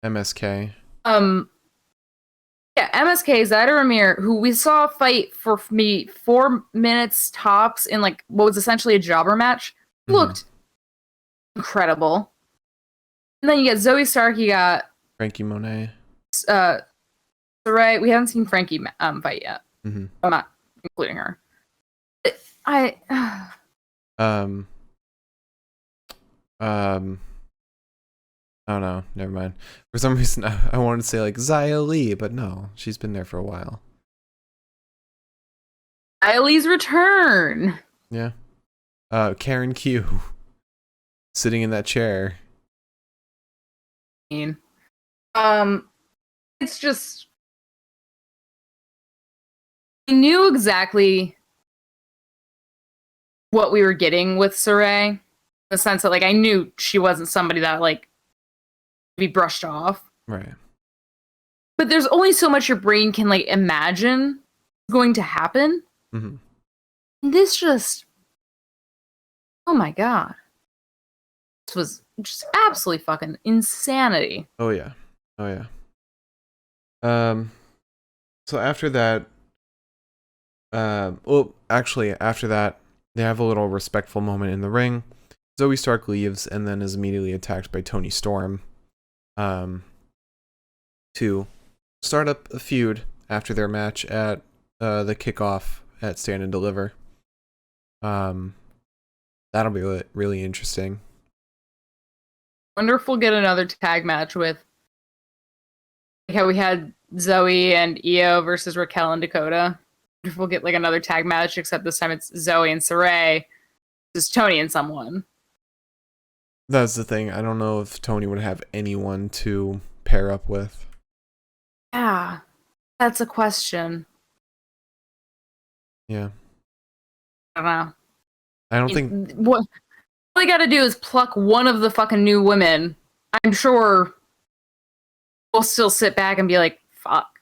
MSK. Yeah, MSK, Zaida Ramir, who we saw fight for me 4 minutes tops in like what was essentially a jobber match, looked incredible. And then you get Zoe Stark, you got Frankie Monet. Sarray. We haven't seen Frankie fight yet. Mm-hmm. I'm not including her. Oh no, never mind. For some reason, I wanted to say like Xia Li, but no, she's been there for a while. Eileen's return. Yeah. Karen Q. Sitting in that chair. It's just I knew exactly what we were getting with Sarray. In the sense that like I knew she wasn't somebody that like be brushed off. Right. But there's only so much your brain can like imagine going to happen. Mm-hmm. This just, oh my god, this was just absolutely fucking insanity. Oh yeah. Oh yeah. So after that, well, actually, after that, they have a little respectful moment in the ring. Zoe Stark leaves and then is immediately attacked by Toni Storm. To start up a feud after their match at the kickoff at Stand and Deliver. That'll be really interesting. Wonder if we'll get another tag match with like how we had Zoe and Io versus Raquel and Dakota. If we'll get like another tag match, except this time it's Zoe and Sarray versus Toni and someone. That's the thing. I don't know if Toni would have anyone to pair up with. Yeah, that's a question. Yeah. I don't know. I don't think what all they gotta do is pluck one of the fucking new women. I'm sure we'll still sit back and be like, fuck.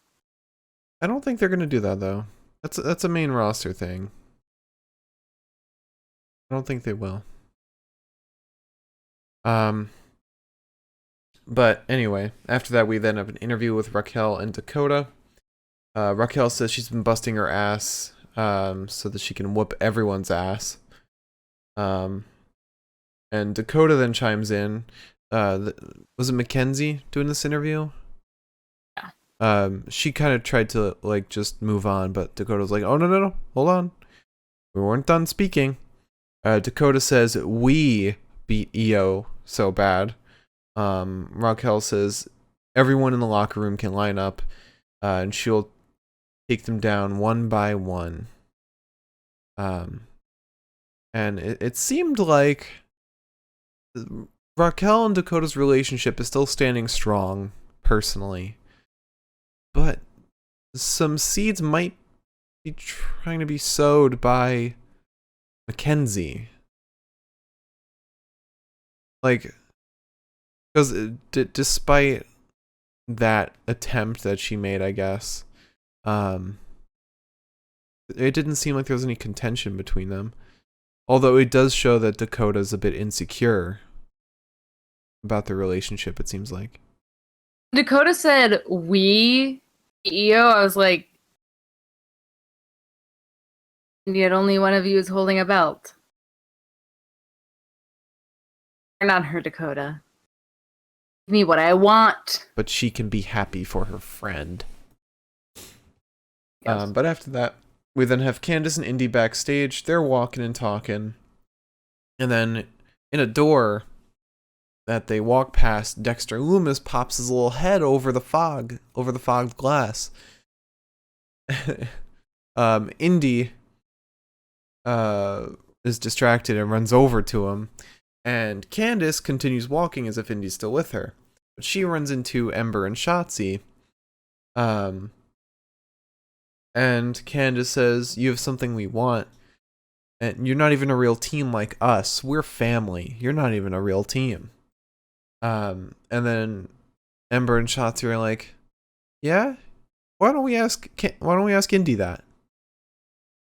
I don't think they're gonna do that though. That's a main roster thing. I don't think they will. But anyway, after that we then have an interview with Raquel and Dakota. Raquel says she's been busting her ass so that she can whoop everyone's ass. And Dakota then chimes in. Was it Mackenzie doing this interview? Yeah. She kind of tried to like just move on, but Dakota's like, "Oh no, hold on, we weren't done speaking." Dakota says we beat Io so bad. Raquel says everyone in the locker room can line up, and she'll take them down one by one. And it seemed like Raquel and Dakota's relationship is still standing strong, personally. But some seeds might be trying to be sowed by Mackenzie. Like, because despite that attempt that she made, I guess, it didn't seem like there was any contention between them. Although it does show that Dakota's a bit insecure about their relationship, it seems like. Dakota said we Io. I was like, yet only one of you is holding a belt. You're not her, Dakota. Give me what I want. But she can be happy for her friend. Yes. But after that, we then have Candice and Indy backstage. They're walking and talking. And then in a door that they walk past, Dexter Lumis pops his little head over the fogged glass. Indy is distracted and runs over to him. And Candice continues walking as if Indy's still with her. But she runs into Ember and Shotzi. And Candice says, "You have something we want. And you're not even a real team like us. We're family. You're not even a real team." And then Ember and Shotzi are like, "Yeah? Why don't we ask Indy that?"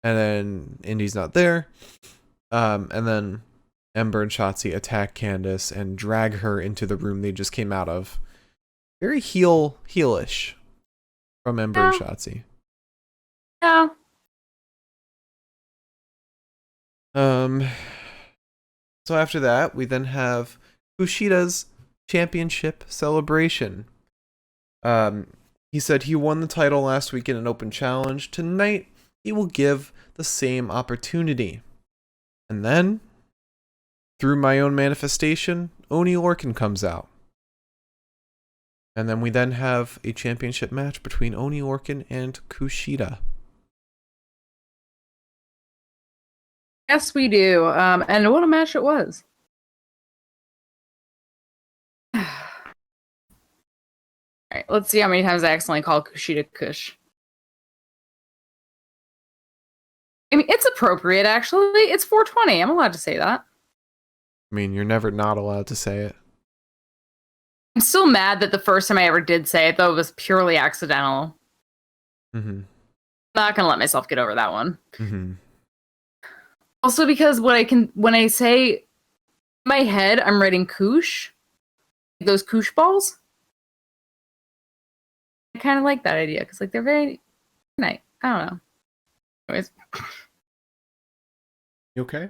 And then Indy's not there. And then Ember and Shotzi attack Candace and drag her into the room they just came out of. Very heelish from Ember and Yeah. Shotzi. Yeah. So after that, we then have Kushida's championship celebration. He said he won the title last week in an open challenge. Tonight, he will give the same opportunity. And then, through my own manifestation, Oni Lorcan comes out. And then we then have a championship match between Oni Lorcan and Kushida. Yes, we do. And what a match it was. All right, let's see how many times I accidentally call Kushida Kush. I mean, it's appropriate, actually. It's 420. I'm allowed to say that. I mean, you're never not allowed to say it. I'm still mad that the first time I ever did say it, though, was purely accidental. Mm-hmm. Not gonna let myself get over that one. Mm-hmm. Also, because when I say in my head, I'm writing Koosh, those Koosh balls. I kind of like that idea because, like, they're very nice. I don't know. Anyways, You okay?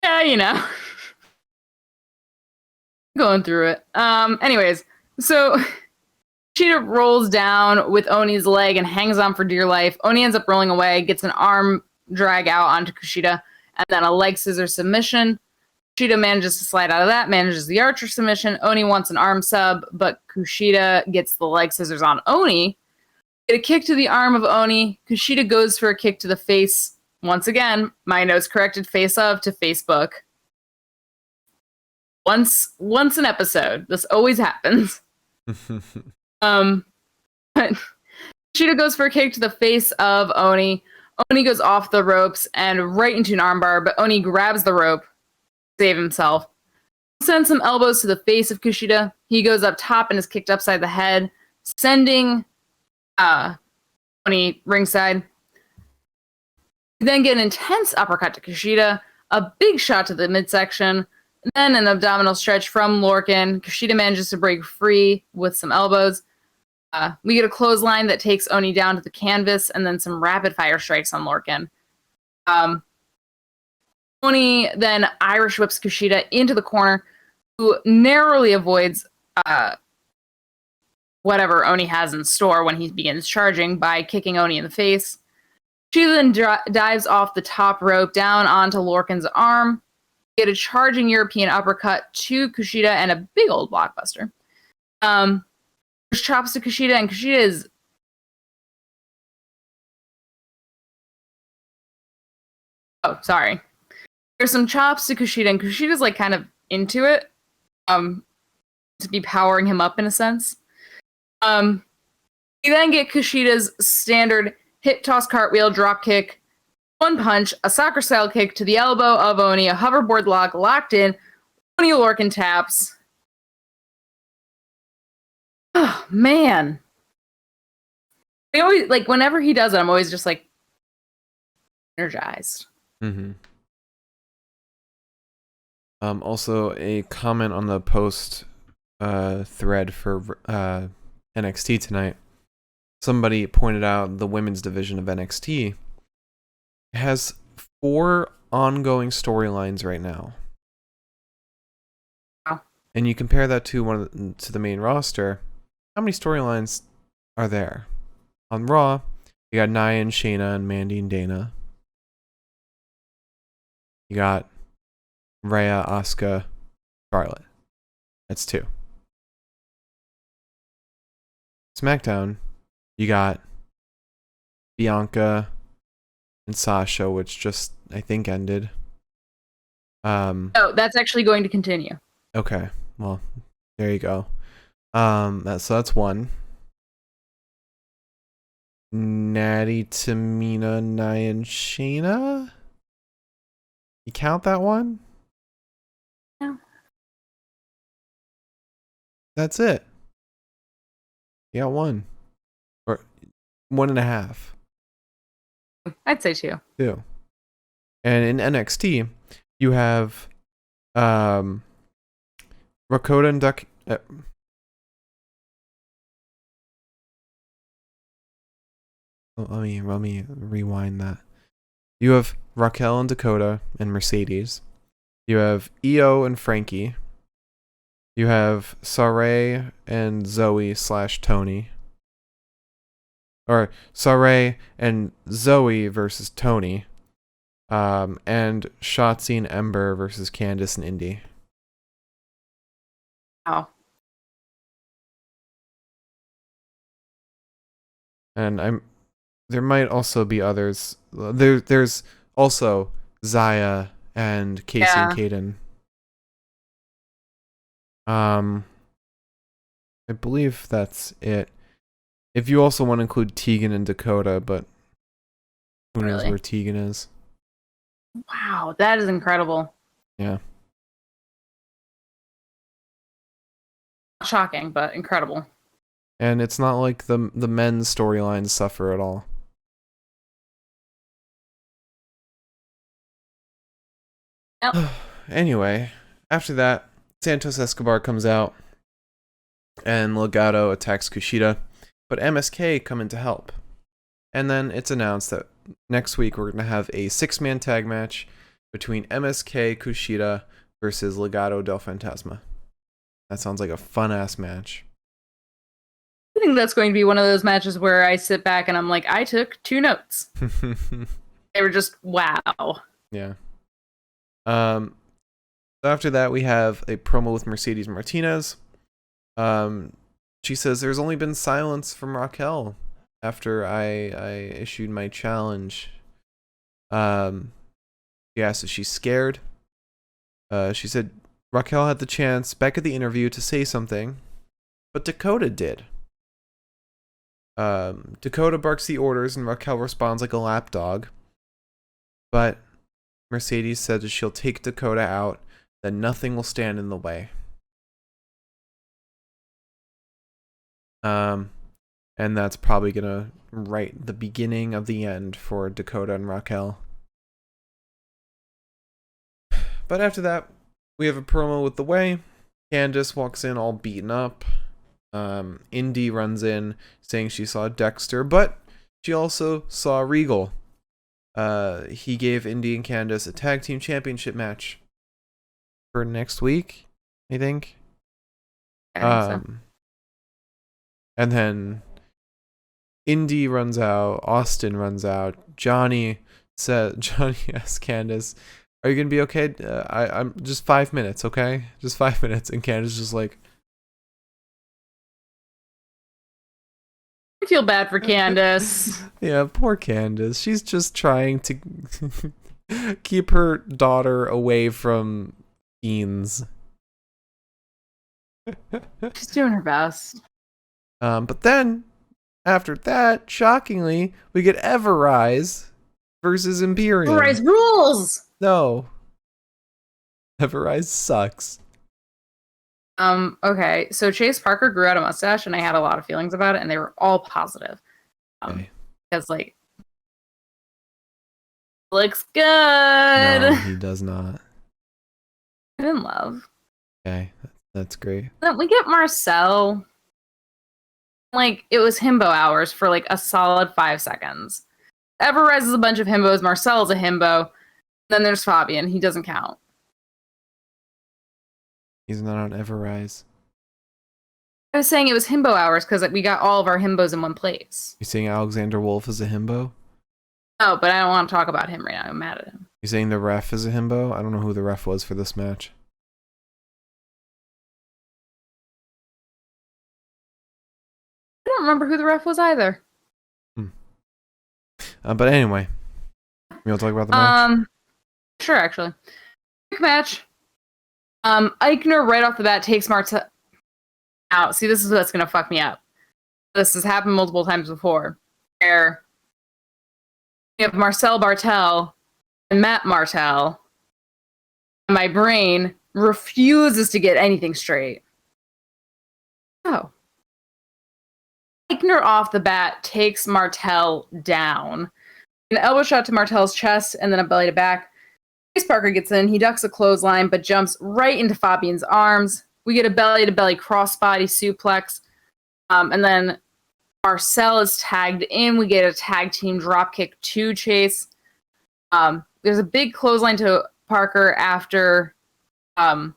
yeah, you know, going through it. Anyways, so Cheetah rolls down with Oni's leg and hangs on for dear life. Oni ends up rolling away, gets an arm drag out onto Kushida, and then a leg scissor submission. Kushida manages to slide out of that, manages the archer submission. Oni wants an arm sub, but Kushida gets the leg scissors on Oni. Get a kick to the arm of Oni. Kushida goes for a kick to the face. Once again, my notes corrected face of to Facebook. Once an episode. This always happens. Kushida goes for a kick to the face of Oni. Oni goes off the ropes and right into an armbar, but Oni grabs the rope to save himself. Sends some elbows to the face of Kushida. He goes up top and is kicked upside the head, sending Oni ringside. We then get an intense uppercut to Kushida, a big shot to the midsection, then an abdominal stretch from Lorcan. Kushida manages to break free with some elbows. We get a clothesline that takes Oni down to the canvas, and then some rapid fire strikes on Lorcan. Oni then Irish whips Kushida into the corner, who narrowly avoids whatever Oni has in store when he begins charging by kicking Oni in the face. She then dives off the top rope down onto Lorcan's arm. Get a charging European uppercut to Kushida and a big old blockbuster. There's chops to Kushida, and Kushida is sorry. There's some chops to Kushida, and Kushida's like kind of into it. To be powering him up in a sense. We then get Kushida's standard hip toss cartwheel drop kick, one punch, a soccer style kick to the elbow of Oni, a hoverboard lock locked in. Oni Lorcan taps. Oh man. I always like whenever he does it, I'm always just like energized. Mm-hmm. Also, a comment on the post thread for NXT tonight. Somebody pointed out the women's division of NXT has 4 ongoing storylines right now. Wow. And you compare that to to the main roster. How many storylines are there? On Raw, you got Nia and Shayna and Mandy and Dana. You got Rhea, Asuka, Charlotte. That's 2. SmackDown, you got Bianca and Sasha, which just I think ended. Oh, that's actually going to continue. Okay, well, there you go. So that's 1. Natty, Tamina, Nia, and Shayna. You count that one? No. That's it. You got 1. Or 1.5. I'd say 2. 2. And in NXT, You have Rakota and Duck. Let me rewind that. You have Raquel and Dakota and Mercedes. You have Io and Frankie. You have Sarray and Zoe / Tony. Or Sarray and Zoe versus Tony. And Shotzi and Ember versus Candice and Indy. Wow. And there might also be others. There's also Zaya and Casey and Kaden. I believe that's it. If you also want to include Tegan and Dakota, but who knows where Tegan is. Wow, that is incredible. Yeah. Shocking, but incredible. And it's not like the men's storylines suffer at all. Yep. Anyway, after that, Santos Escobar comes out, and Legado attacks Kushida, but MSK come in to help. And then it's announced that next week we're going to have a 6-man tag match between MSK Kushida versus Legado del Fantasma. That sounds like a fun-ass match. I think that's going to be one of those matches where I sit back and I'm like, I took 2 notes. They were just, wow. Yeah. After that, we have a promo with Mercedes Martinez. She says there's only been silence from Raquel after I issued my challenge. She asked if she's scared. She said Raquel had the chance back at the interview to say something, but Dakota did. Dakota barks the orders and Raquel responds like a lapdog. But Mercedes said that she'll take Dakota out, that nothing will stand in the way. And that's probably gonna write the beginning of the end for Dakota and Raquel. But after that, we have a promo with The Way. Candice walks in all beaten up. Indy runs in saying she saw Dexter, but she also saw Regal. He gave Indy and Candice a tag team championship match for next week, I think. So. And then Indy runs out, Austin runs out. Johnny asks Candice, "Are you gonna be okay? I'm just 5 minutes, okay? Just 5 minutes." And Candice just like, I feel bad for Candice. Yeah, poor Candice. She's just trying to keep her daughter away from teens. She's doing her best. But then, after that, shockingly, we get Everrise versus Imperium. Everrise rules! No. Everrise sucks. Okay, so Chase Parker grew out a mustache, and I had a lot of feelings about it, and they were all positive. Okay. Because, like, looks good. No, he does not. I'm in love. Okay, that's great. Then we get Marcel. Like, it was himbo hours for, like, a solid 5 seconds. Everrise is a bunch of himbos. Marcel is a himbo. Then there's Fabian. He doesn't count. He's not on Everrise. I was saying it was himbo hours because we got all of our himbos in one place. You saying Alexander Wolf is a himbo? Oh, but I don't want to talk about him right now. I'm mad at him. You saying the ref is a himbo? I don't know who the ref was for this match. I don't remember who the ref was either. But anyway, we'll talk about the match. Sure, actually. Quick match. Eichner right off the bat takes Martel out. See, this is what's gonna fuck me up. This has happened multiple times before. Where you have Marcel Bartel and Matt Martel, and my brain refuses to get anything straight. Oh. Eichner off the bat takes Martel down. An elbow shot to Martel's chest and then a belly to back. Chase Parker gets in. He ducks a clothesline, but jumps right into Fabian's arms. We get a belly-to-belly crossbody suplex. And then Marcel is tagged in. We get a tag team dropkick to Chase. There's a big clothesline to Parker after a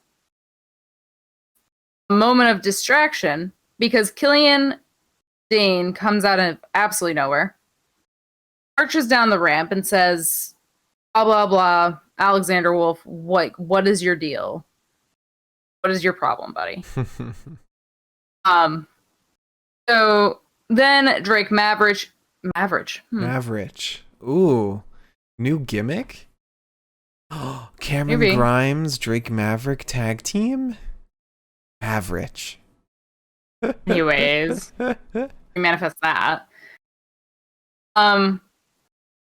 moment of distraction because Killian Dane comes out of absolutely nowhere, marches down the ramp and says, blah, blah, blah, Alexander Wolf, what is your deal? What is your problem, buddy? So then Drake Maverick. Ooh, new gimmick? Cameron Maybe. Grimes, Drake Maverick tag team? Average. Anyways, we manifest that.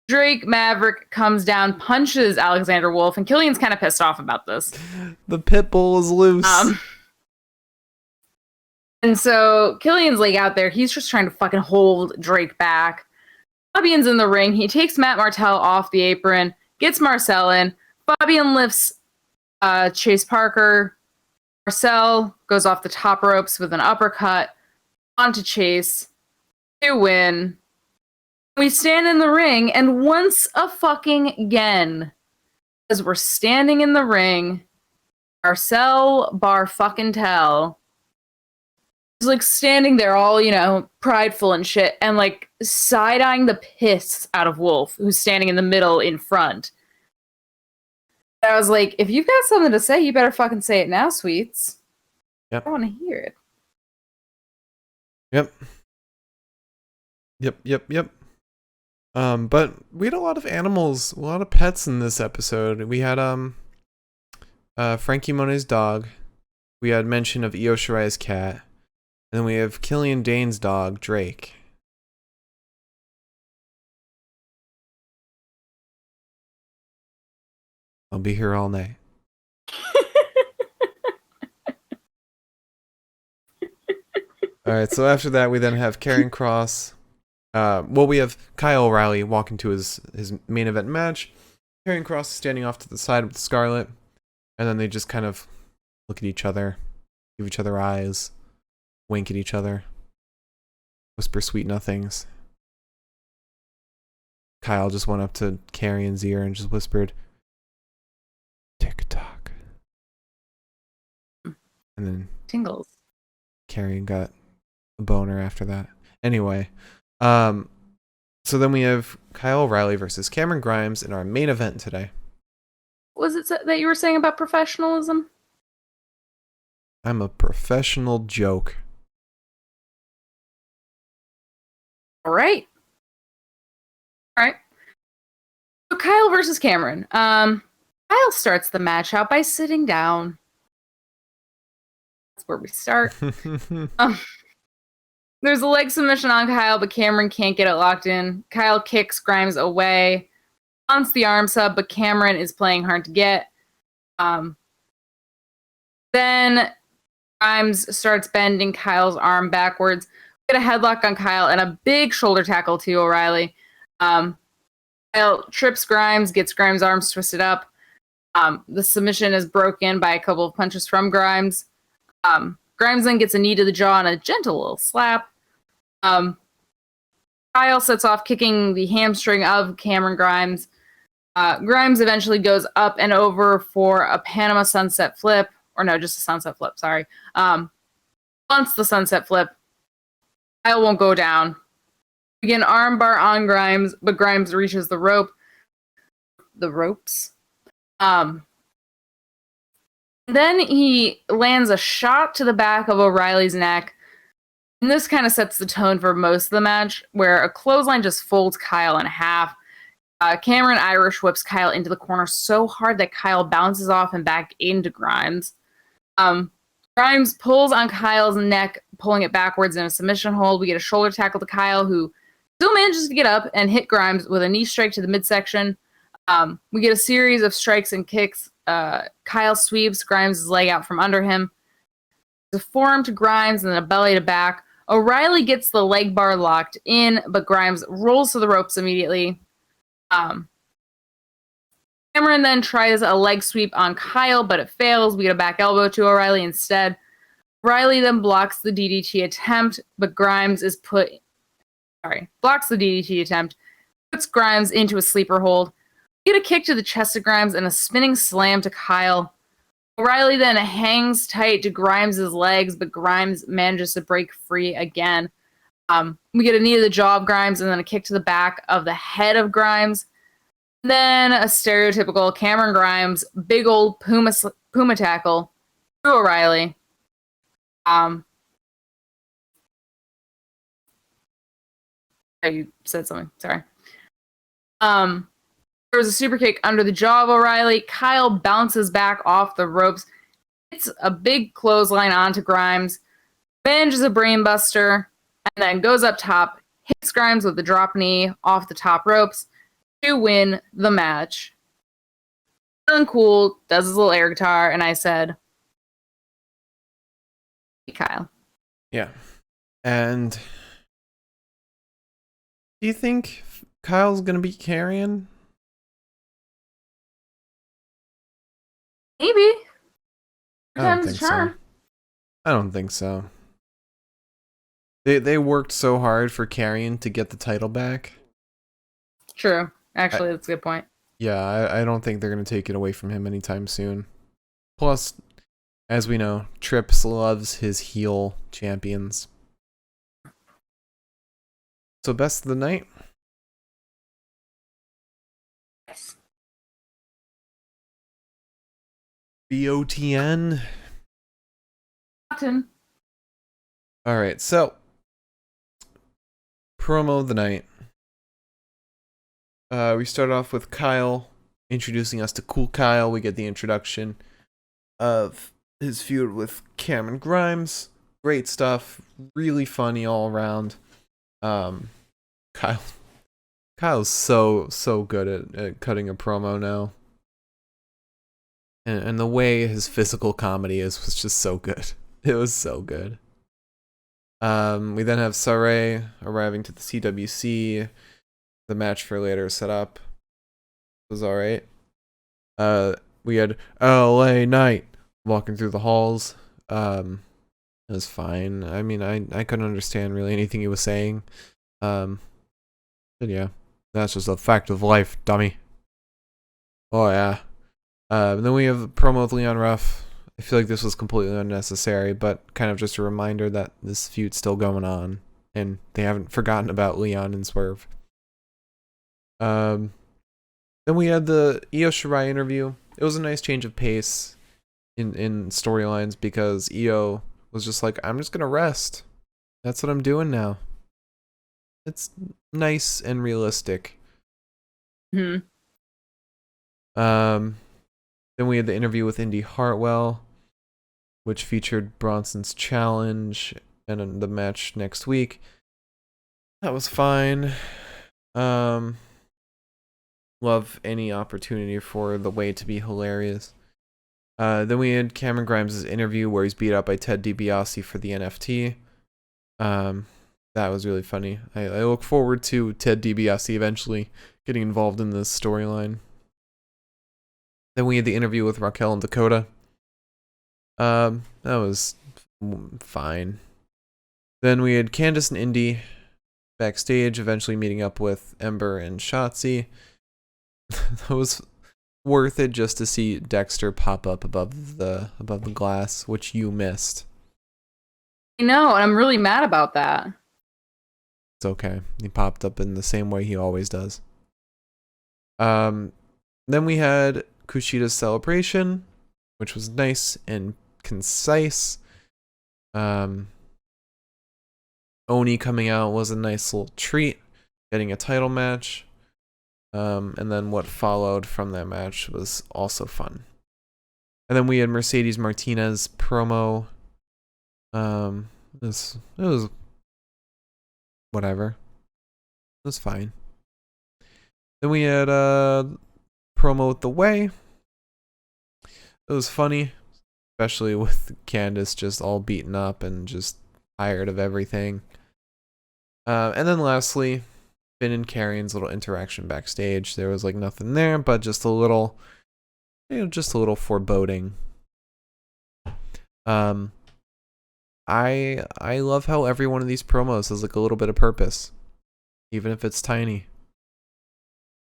Drake Maverick comes down, punches Alexander Wolf, and Killian's kind of pissed off about this. The pit bull is loose. And so Killian's like out there. He's just trying to fucking hold Drake back. Fabian's in the ring. He takes Matt Martel off the apron, gets Marcel in. Fabian lifts Chase Parker. Marcel goes off the top ropes with an uppercut onto Chase to win. We stand in the ring, and once a fucking again, as we're standing in the ring, Marcel bar fucking tell is like standing there all, prideful and shit, and like side-eyeing the piss out of Wolf, who's standing in the middle in front. And I was like, if you've got something to say, you better fucking say it now, sweets. Yep. I want to hear it. Yep. But we had a lot of animals, a lot of pets in this episode. We had Frankie Monet's dog. We had mention of Io Shirai's cat. And then we have Killian Dane's dog, Drake. I'll be here all night. Alright, so after that we then have Karrion Kross. We have Kyle O'Reilly walking to his main event match. Karrion Kross is standing off to the side with Scarlett. And then they just kind of look at each other, give each other eyes, wink at each other, whisper sweet nothings. Kyle just went up to Karrion's ear and just whispered, "Tick-tock." And then Tingles. Karrion got a boner after that. Anyway, so then we have Kyle O'Reilly versus Cameron Grimes in our main event today. What was it that you were saying about professionalism? I'm a professional joke. All right. So Kyle versus Cameron. Kyle starts the match out by sitting down. That's where we start. There's a leg submission on Kyle, but Cameron can't get it locked in. Kyle kicks Grimes away, wants the arm sub, but Cameron is playing hard to get. Then Grimes starts bending Kyle's arm backwards. Get a headlock on Kyle and a big shoulder tackle to O'Reilly. Kyle trips Grimes, gets Grimes' arms twisted up. The submission is broken by a couple of punches from Grimes. Grimes then gets a knee to the jaw and a gentle little slap. Kyle sets off kicking the hamstring of Cameron Grimes. Grimes eventually goes up and over for a Panama Sunset flip. Or no, just a sunset flip, sorry. Once the sunset flip, Kyle won't go down. We get an armbar on Grimes, but Grimes reaches the ropes. Then he lands a shot to the back of O'Reilly's neck. And this kind of sets the tone for most of the match, where a clothesline just folds Kyle in half. Cameron Irish whips Kyle into the corner so hard that Kyle bounces off and back into Grimes. Grimes pulls on Kyle's neck, pulling it backwards in a submission hold. We get a shoulder tackle to Kyle, who still manages to get up and hit Grimes with a knee strike to the midsection. We get a series of strikes and kicks. Kyle sweeps Grimes' leg out from under him. There's a forearm to Grimes and then a belly to back. O'Reilly gets the leg bar locked in, but Grimes rolls to the ropes immediately. Cameron then tries a leg sweep on Kyle, but it fails. We get a back elbow to O'Reilly instead. Riley then blocks the DDT attempt, but Grimes is blocks the DDT attempt, puts Grimes into a sleeper hold. We get a kick to the chest of Grimes and a spinning slam to Kyle. O'Reilly then hangs tight to Grimes' legs, but Grimes manages to break free again. We get a knee to the jaw of Grimes and then a kick to the back of the head of Grimes. Then a stereotypical Cameron Grimes, big old Puma tackle to O'Reilly. You said something. Sorry. There was a super kick under the jaw of O'Reilly. Kyle bounces back off the ropes. It's a big clothesline onto Grimes. Manages a brainbuster and then goes up top, hits Grimes with the drop knee off the top ropes to win the match. Feeling cool, does his little air guitar, and I said, hey, Kyle. Yeah. And do you think Kyle's going to be carrying? Maybe. I don't think so. I don't think so. They worked so hard for Carrion to get the title back. True. Actually, that's a good point. Yeah, I don't think they're going to take it away from him anytime soon. Plus, as we know, Trips loves his heel champions. So best of the night? Yes. BOTN. Cotton. All right, so promo of the night. We start off with Kyle introducing us to Cool Kyle. We get the introduction of his feud with Cameron Grimes. Great stuff. Really funny all around. Kyle's so good at cutting a promo now. And the way his physical comedy was just so good. It was so good. We then have Sarray arriving to the CWC. The match for later set up. It was alright. We had LA Knight walking through the halls. It was fine. I mean, I couldn't understand really anything he was saying. But yeah, that's just a fact of life, dummy. Oh yeah. Then we have a promo with Leon Ruff. I feel like this was completely unnecessary, but kind of just a reminder that this feud's still going on, and they haven't forgotten about Leon and Swerve. Then we had the Io Shirai interview. It was a nice change of pace in storylines because Io was just like, I'm just gonna rest. That's what I'm doing now. It's nice and realistic. Hmm. Then we had the interview with Indy Hartwell, which featured Bronson's challenge and then the match next week. That was fine. Love any opportunity for the way to be hilarious. Then we had Cameron Grimes' interview where he's beat up by Ted DiBiase for the NFT. That was really funny. I look forward to Ted DiBiase eventually getting involved in this storyline. Then we had the interview with Raquel and Dakota. That was fine. Then we had Candice and Indy backstage, eventually meeting up with Ember and Shotzi. That was worth it just to see Dexter pop up above the glass, which you missed. I know, and I'm really mad about that. It's okay. He popped up in the same way he always does. Then we had Kushida's celebration, which was nice and concise. Oni coming out was a nice little treat, getting a title match. And then what followed from that match was also fun. And then we had Mercedes Martinez promo. It was whatever. It was fine. Then we had promo with The Way. It was funny, especially with Candice just all beaten up and just tired of everything. And then lastly, Finn and Karrion's little interaction backstage. There was like nothing there, but just a little, just a little foreboding. I love how every one of these promos has like a little bit of purpose, even if it's tiny.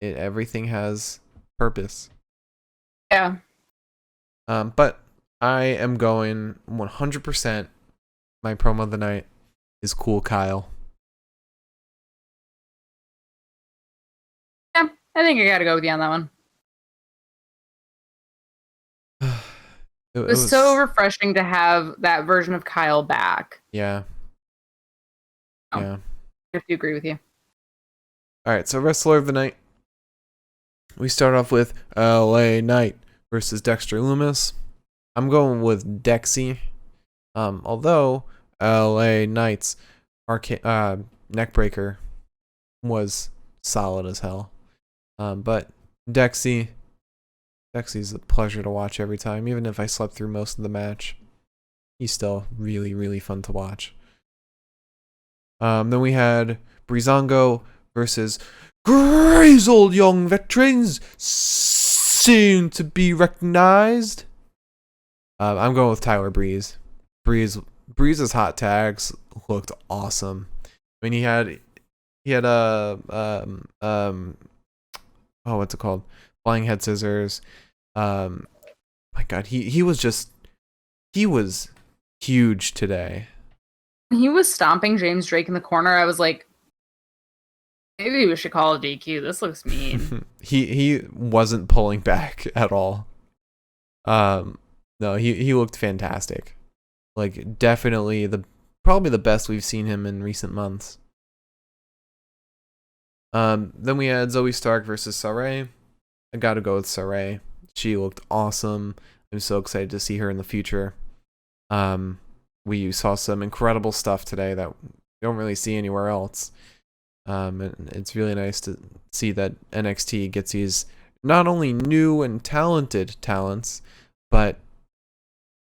Everything has purpose. Yeah. But I am going 100%. My promo of the night is Cool Kyle. Yeah, I think I gotta go with you on that one. It was so refreshing to have that version of Kyle back. Yeah. Oh, Yeah. I have to agree with you. All right, so Wrestler of the Night. We start off with LA Knight versus Dexter Lumis. I'm going with Dexy. Although LA Knight's neckbreaker was solid as hell. But Dexy's a pleasure to watch every time. Even if I slept through most of the match, he's still really, really fun to watch. Then we had Breezango versus grizzled young veterans soon to be recognized. I'm going with Tyler Breeze. Breeze's hot tags looked awesome. I mean, he had what's it called? Flying head scissors. My God, he was huge today. He was stomping James Drake in the corner. I was like, maybe we should call it DQ. This looks mean. he wasn't pulling back at all. No, he looked fantastic. Like definitely probably the best we've seen him in recent months. Then we had Zoe Stark versus Sarray. I gotta go with Sarray. She looked awesome. I'm so excited to see her in the future. We saw some incredible stuff today that we don't really see anywhere else. And it's really nice to see that NXT gets these not only new and talented talents, but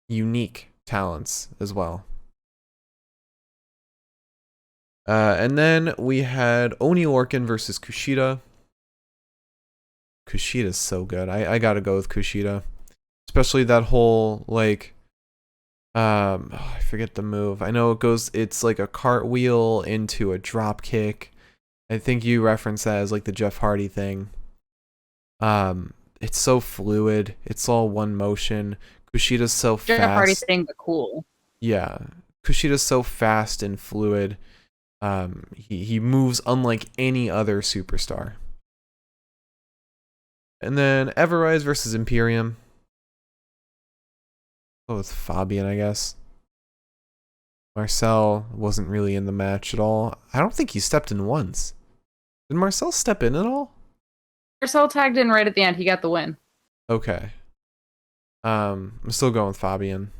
unique talents as well. And then we had Oni Lorcan versus Kushida. Kushida's so good. I gotta go with Kushida. Especially that whole, like, I forget the move. I know it's like a cartwheel into a drop kick. I think you referenced that as like the Jeff Hardy thing. It's so fluid. It's all one motion. Kushida's so fast. Jeff Hardy's thing, but cool. Yeah. Kushida's so fast and fluid. He moves unlike any other superstar. And then Everrise versus Imperium. Oh, with Fabian, I guess. Marcel wasn't really in the match at all. I don't think he stepped in once. Did Marcel step in at all? Marcel tagged in right at the end. He got the win. Okay. I'm still going with Fabian.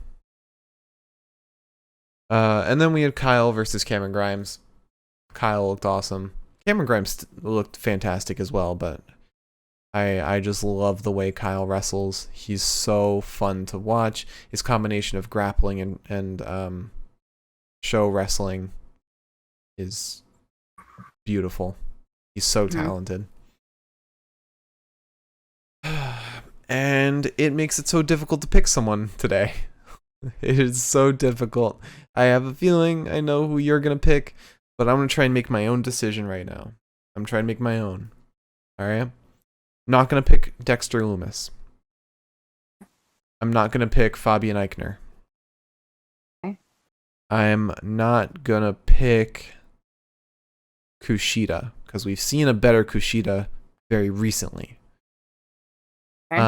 And then we had Kyle versus Cameron Grimes. Kyle looked awesome. Cameron Grimes looked fantastic as well, but I just love the way Kyle wrestles. He's so fun to watch. His combination of grappling and show wrestling is beautiful. He's so talented. And it makes it so difficult to pick someone today. It is so difficult. I have a feeling I know who you're going to pick, but I'm going to try and make my own decision right now. I'm trying to make my own. All right? Not going to pick Dexter Lumis. I'm not going to pick Fabian Eichner. Okay. I'm not going to pick Kushida, because we've seen a better Kushida very recently. Okay.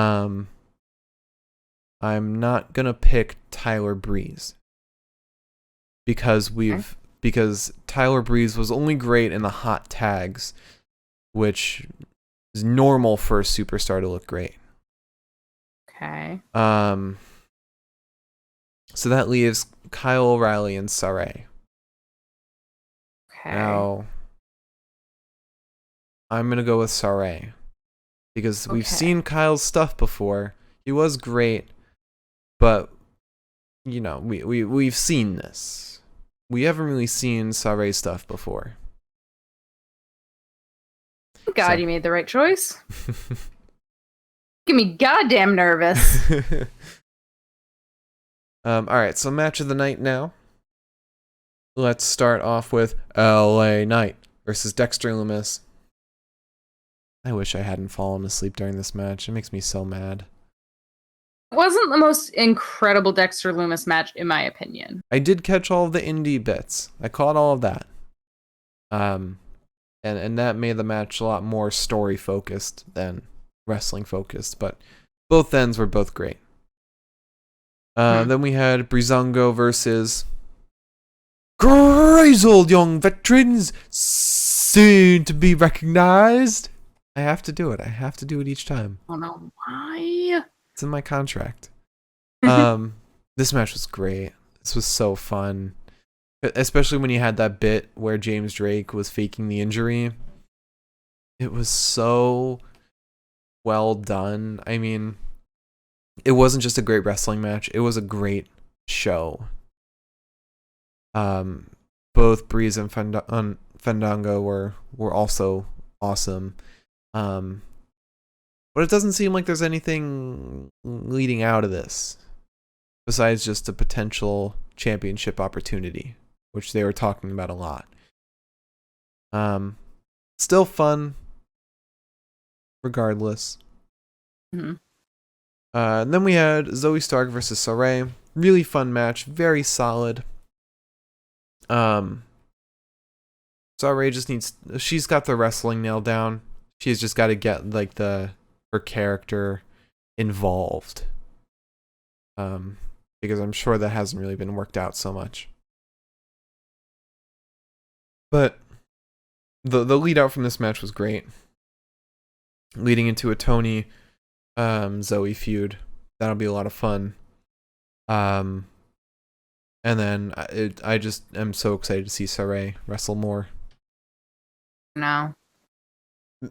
I'm not going to pick Tyler Breeze. Because Tyler Breeze was only great in the hot tags, which is normal for a superstar to look great. Okay. So that leaves Kyle O'Reilly and Sarray. Okay. Now, I'm gonna go with Sarray because we've seen Kyle's stuff before. He was great, but you know, we've seen this. We haven't really seen Sarray's stuff before. God, So. you made the right choice. Get me goddamn nervous. All right, so match of the night now. Let's start off with LA Knight versus Dexter Lumis. I wish I hadn't fallen asleep during this match. It makes me so mad. It wasn't the most incredible Dexter Lumis match, in my opinion. I did catch all of the indie bits. I caught all of that. And that made the match a lot more story focused than wrestling focused, but both ends were both great. Then we had Breezango versus grizzled young veterans, soon to be recognized. I have to do it. I have to do it each time. I don't know why. It's in my contract. This match was great. This was so fun. Especially when you had that bit where James Drake was faking the injury. It was so well done. I mean, it wasn't just a great wrestling match. It was a great show. Both Breeze and Fandango were also awesome. But it doesn't seem like there's anything leading out of this besides just a potential championship opportunity, which they were talking about a lot. Still fun, regardless. Mm-hmm. And then we had Zoe Stark versus Sarray. Really fun match, very solid. Sarray just she's got the wrestling nailed down. She's just got to get like her character involved. Because I'm sure that hasn't really been worked out so much. But the lead out from this match was great. Leading into a Tony Zoe feud. That'll be a lot of fun. And then I just am so excited to see Sarray wrestle more. No.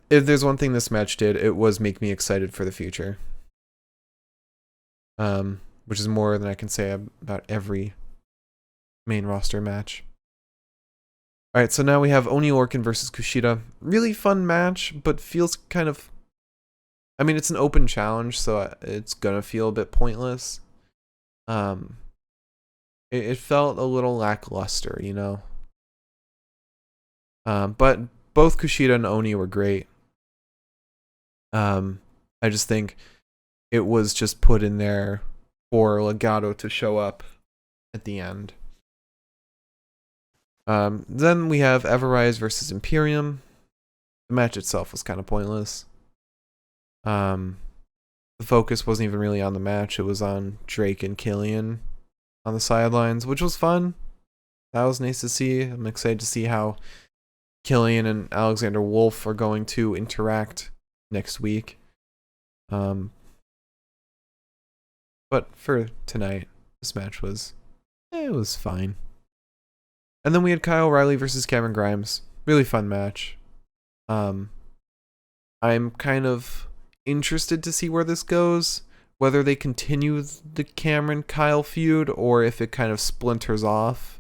If there's one thing this match did, it was make me excited for the future. Which is more than I can say about every main roster match. Alright, so now we have Oni Lorcan versus Kushida. Really fun match, but feels kind of... I mean, it's an open challenge, so it's gonna feel a bit pointless. It felt a little lackluster, you know? But both Kushida and Oni were great. I just think it was just put in there for Legado to show up at the end. Then we have Everrise versus Imperium. The match itself was kind of pointless. The focus wasn't even really on the match. It was on Drake and Killian on the sidelines, which was fun. That was nice to see. I'm excited to see how Killian and Alexander Wolf are going to interact next week. But for tonight, this match was fine. And then we had Kyle O'Reilly versus Cameron Grimes. Really fun match. I'm kind of interested to see where this goes. Whether they continue the Cameron-Kyle feud or if it kind of splinters off.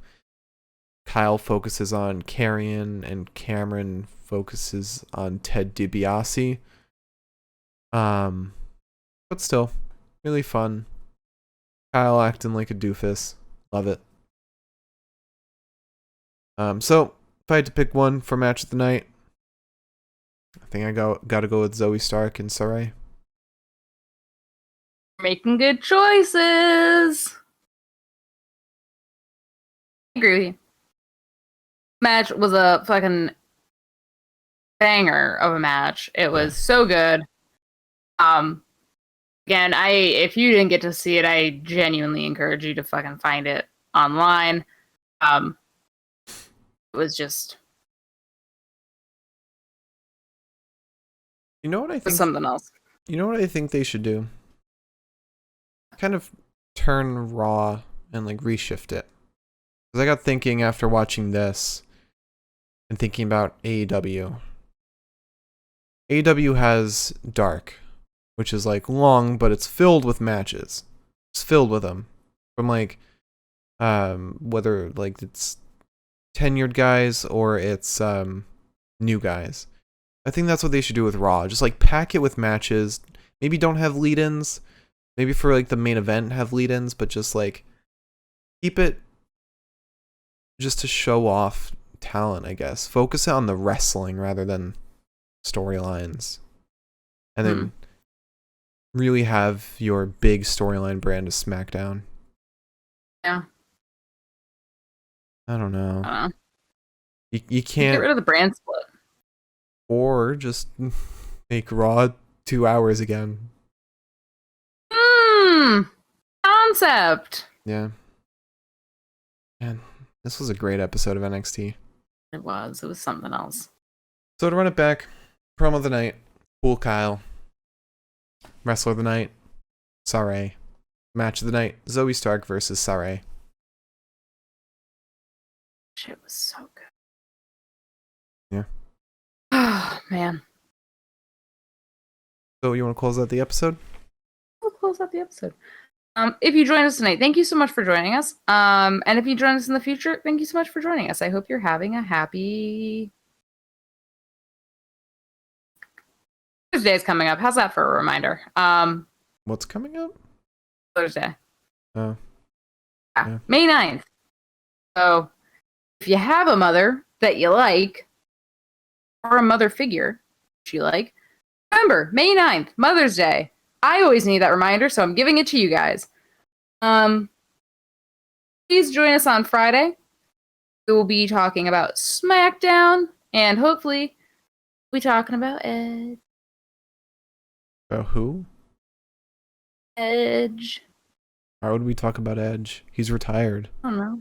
Kyle focuses on Karrion and Cameron focuses on Ted DiBiase. But still, really fun. Kyle acting like a doofus. Love it. So, if I had to pick one for match of the night, I think I gotta go with Zoe Stark and Sarray. Making good choices. I agree with you. Match was a fucking banger of a match. It was so good. Again, if you didn't get to see it, I genuinely encourage you to fucking find it online. It was just... You know what I think? Something else. You know what I think they should do? Kind of turn Raw and like reshift it. Because I got thinking after watching this and thinking about AEW. AEW has Dark, which is like long, but it's filled with matches. It's filled with them. From like, whether like it's tenured guys or it's new guys. I think that's what they should do with Raw. Just like pack it with matches. Maybe don't have lead-ins. Maybe for like the main event have lead-ins, but just like keep it just to show off talent, I guess. Focus on the wrestling rather than storylines. And then really have your big storyline brand of SmackDown. Yeah. I don't know. I don't know. You can't... Get rid of the brand split. Or just make Raw 2 hours again. Concept. Yeah. Man, this was a great episode of NXT. It was something else. So to run it back, promo of the night, Cool Kyle. Wrestler of the night, Sarray. Match of the night, Zoe Stark versus Sarray. Shit was so good. Yeah. Oh, man. So you want to close out the episode? We'll close out the episode. If you joined us tonight, thank you so much for joining us. And if you join us in the future, thank you so much for joining us. I hope you're having a happy Thursday's coming up. How's that for a reminder? What's coming up? Thursday. Oh. Yeah. May 9th. So if you have a mother that you like, or a mother figure that you like, remember, May 9th, Mother's Day. I always need that reminder, so I'm giving it to you guys. Please join us on Friday. We will be talking about SmackDown, and hopefully we'll be talking about Edge. About who? Edge. Why would we talk about Edge? He's retired. I don't know.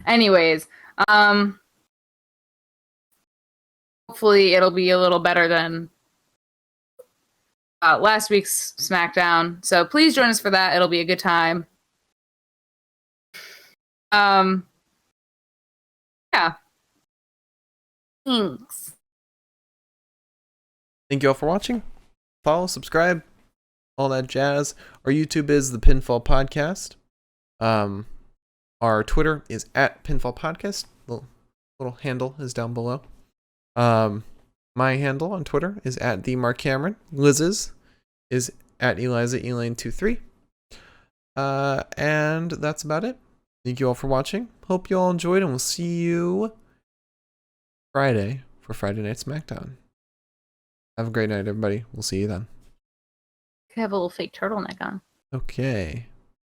Anyways, hopefully it'll be a little better than last week's SmackDown. So please join us for that. It'll be a good time. Yeah. Thanks. Thank you all for watching. Follow, subscribe, all that jazz. Our YouTube is the Pinfall Podcast. Our Twitter is at Pinfall Podcast. Little handle is down below. My handle on Twitter is at the Mark Cameron. Liz's is at Eliza Elaine23. And that's about it. Thank you all for watching. Hope you all enjoyed, and we'll see you Friday for Friday Night SmackDown. Have a great night, everybody. We'll see you then. I have a little fake turtleneck on. Okay.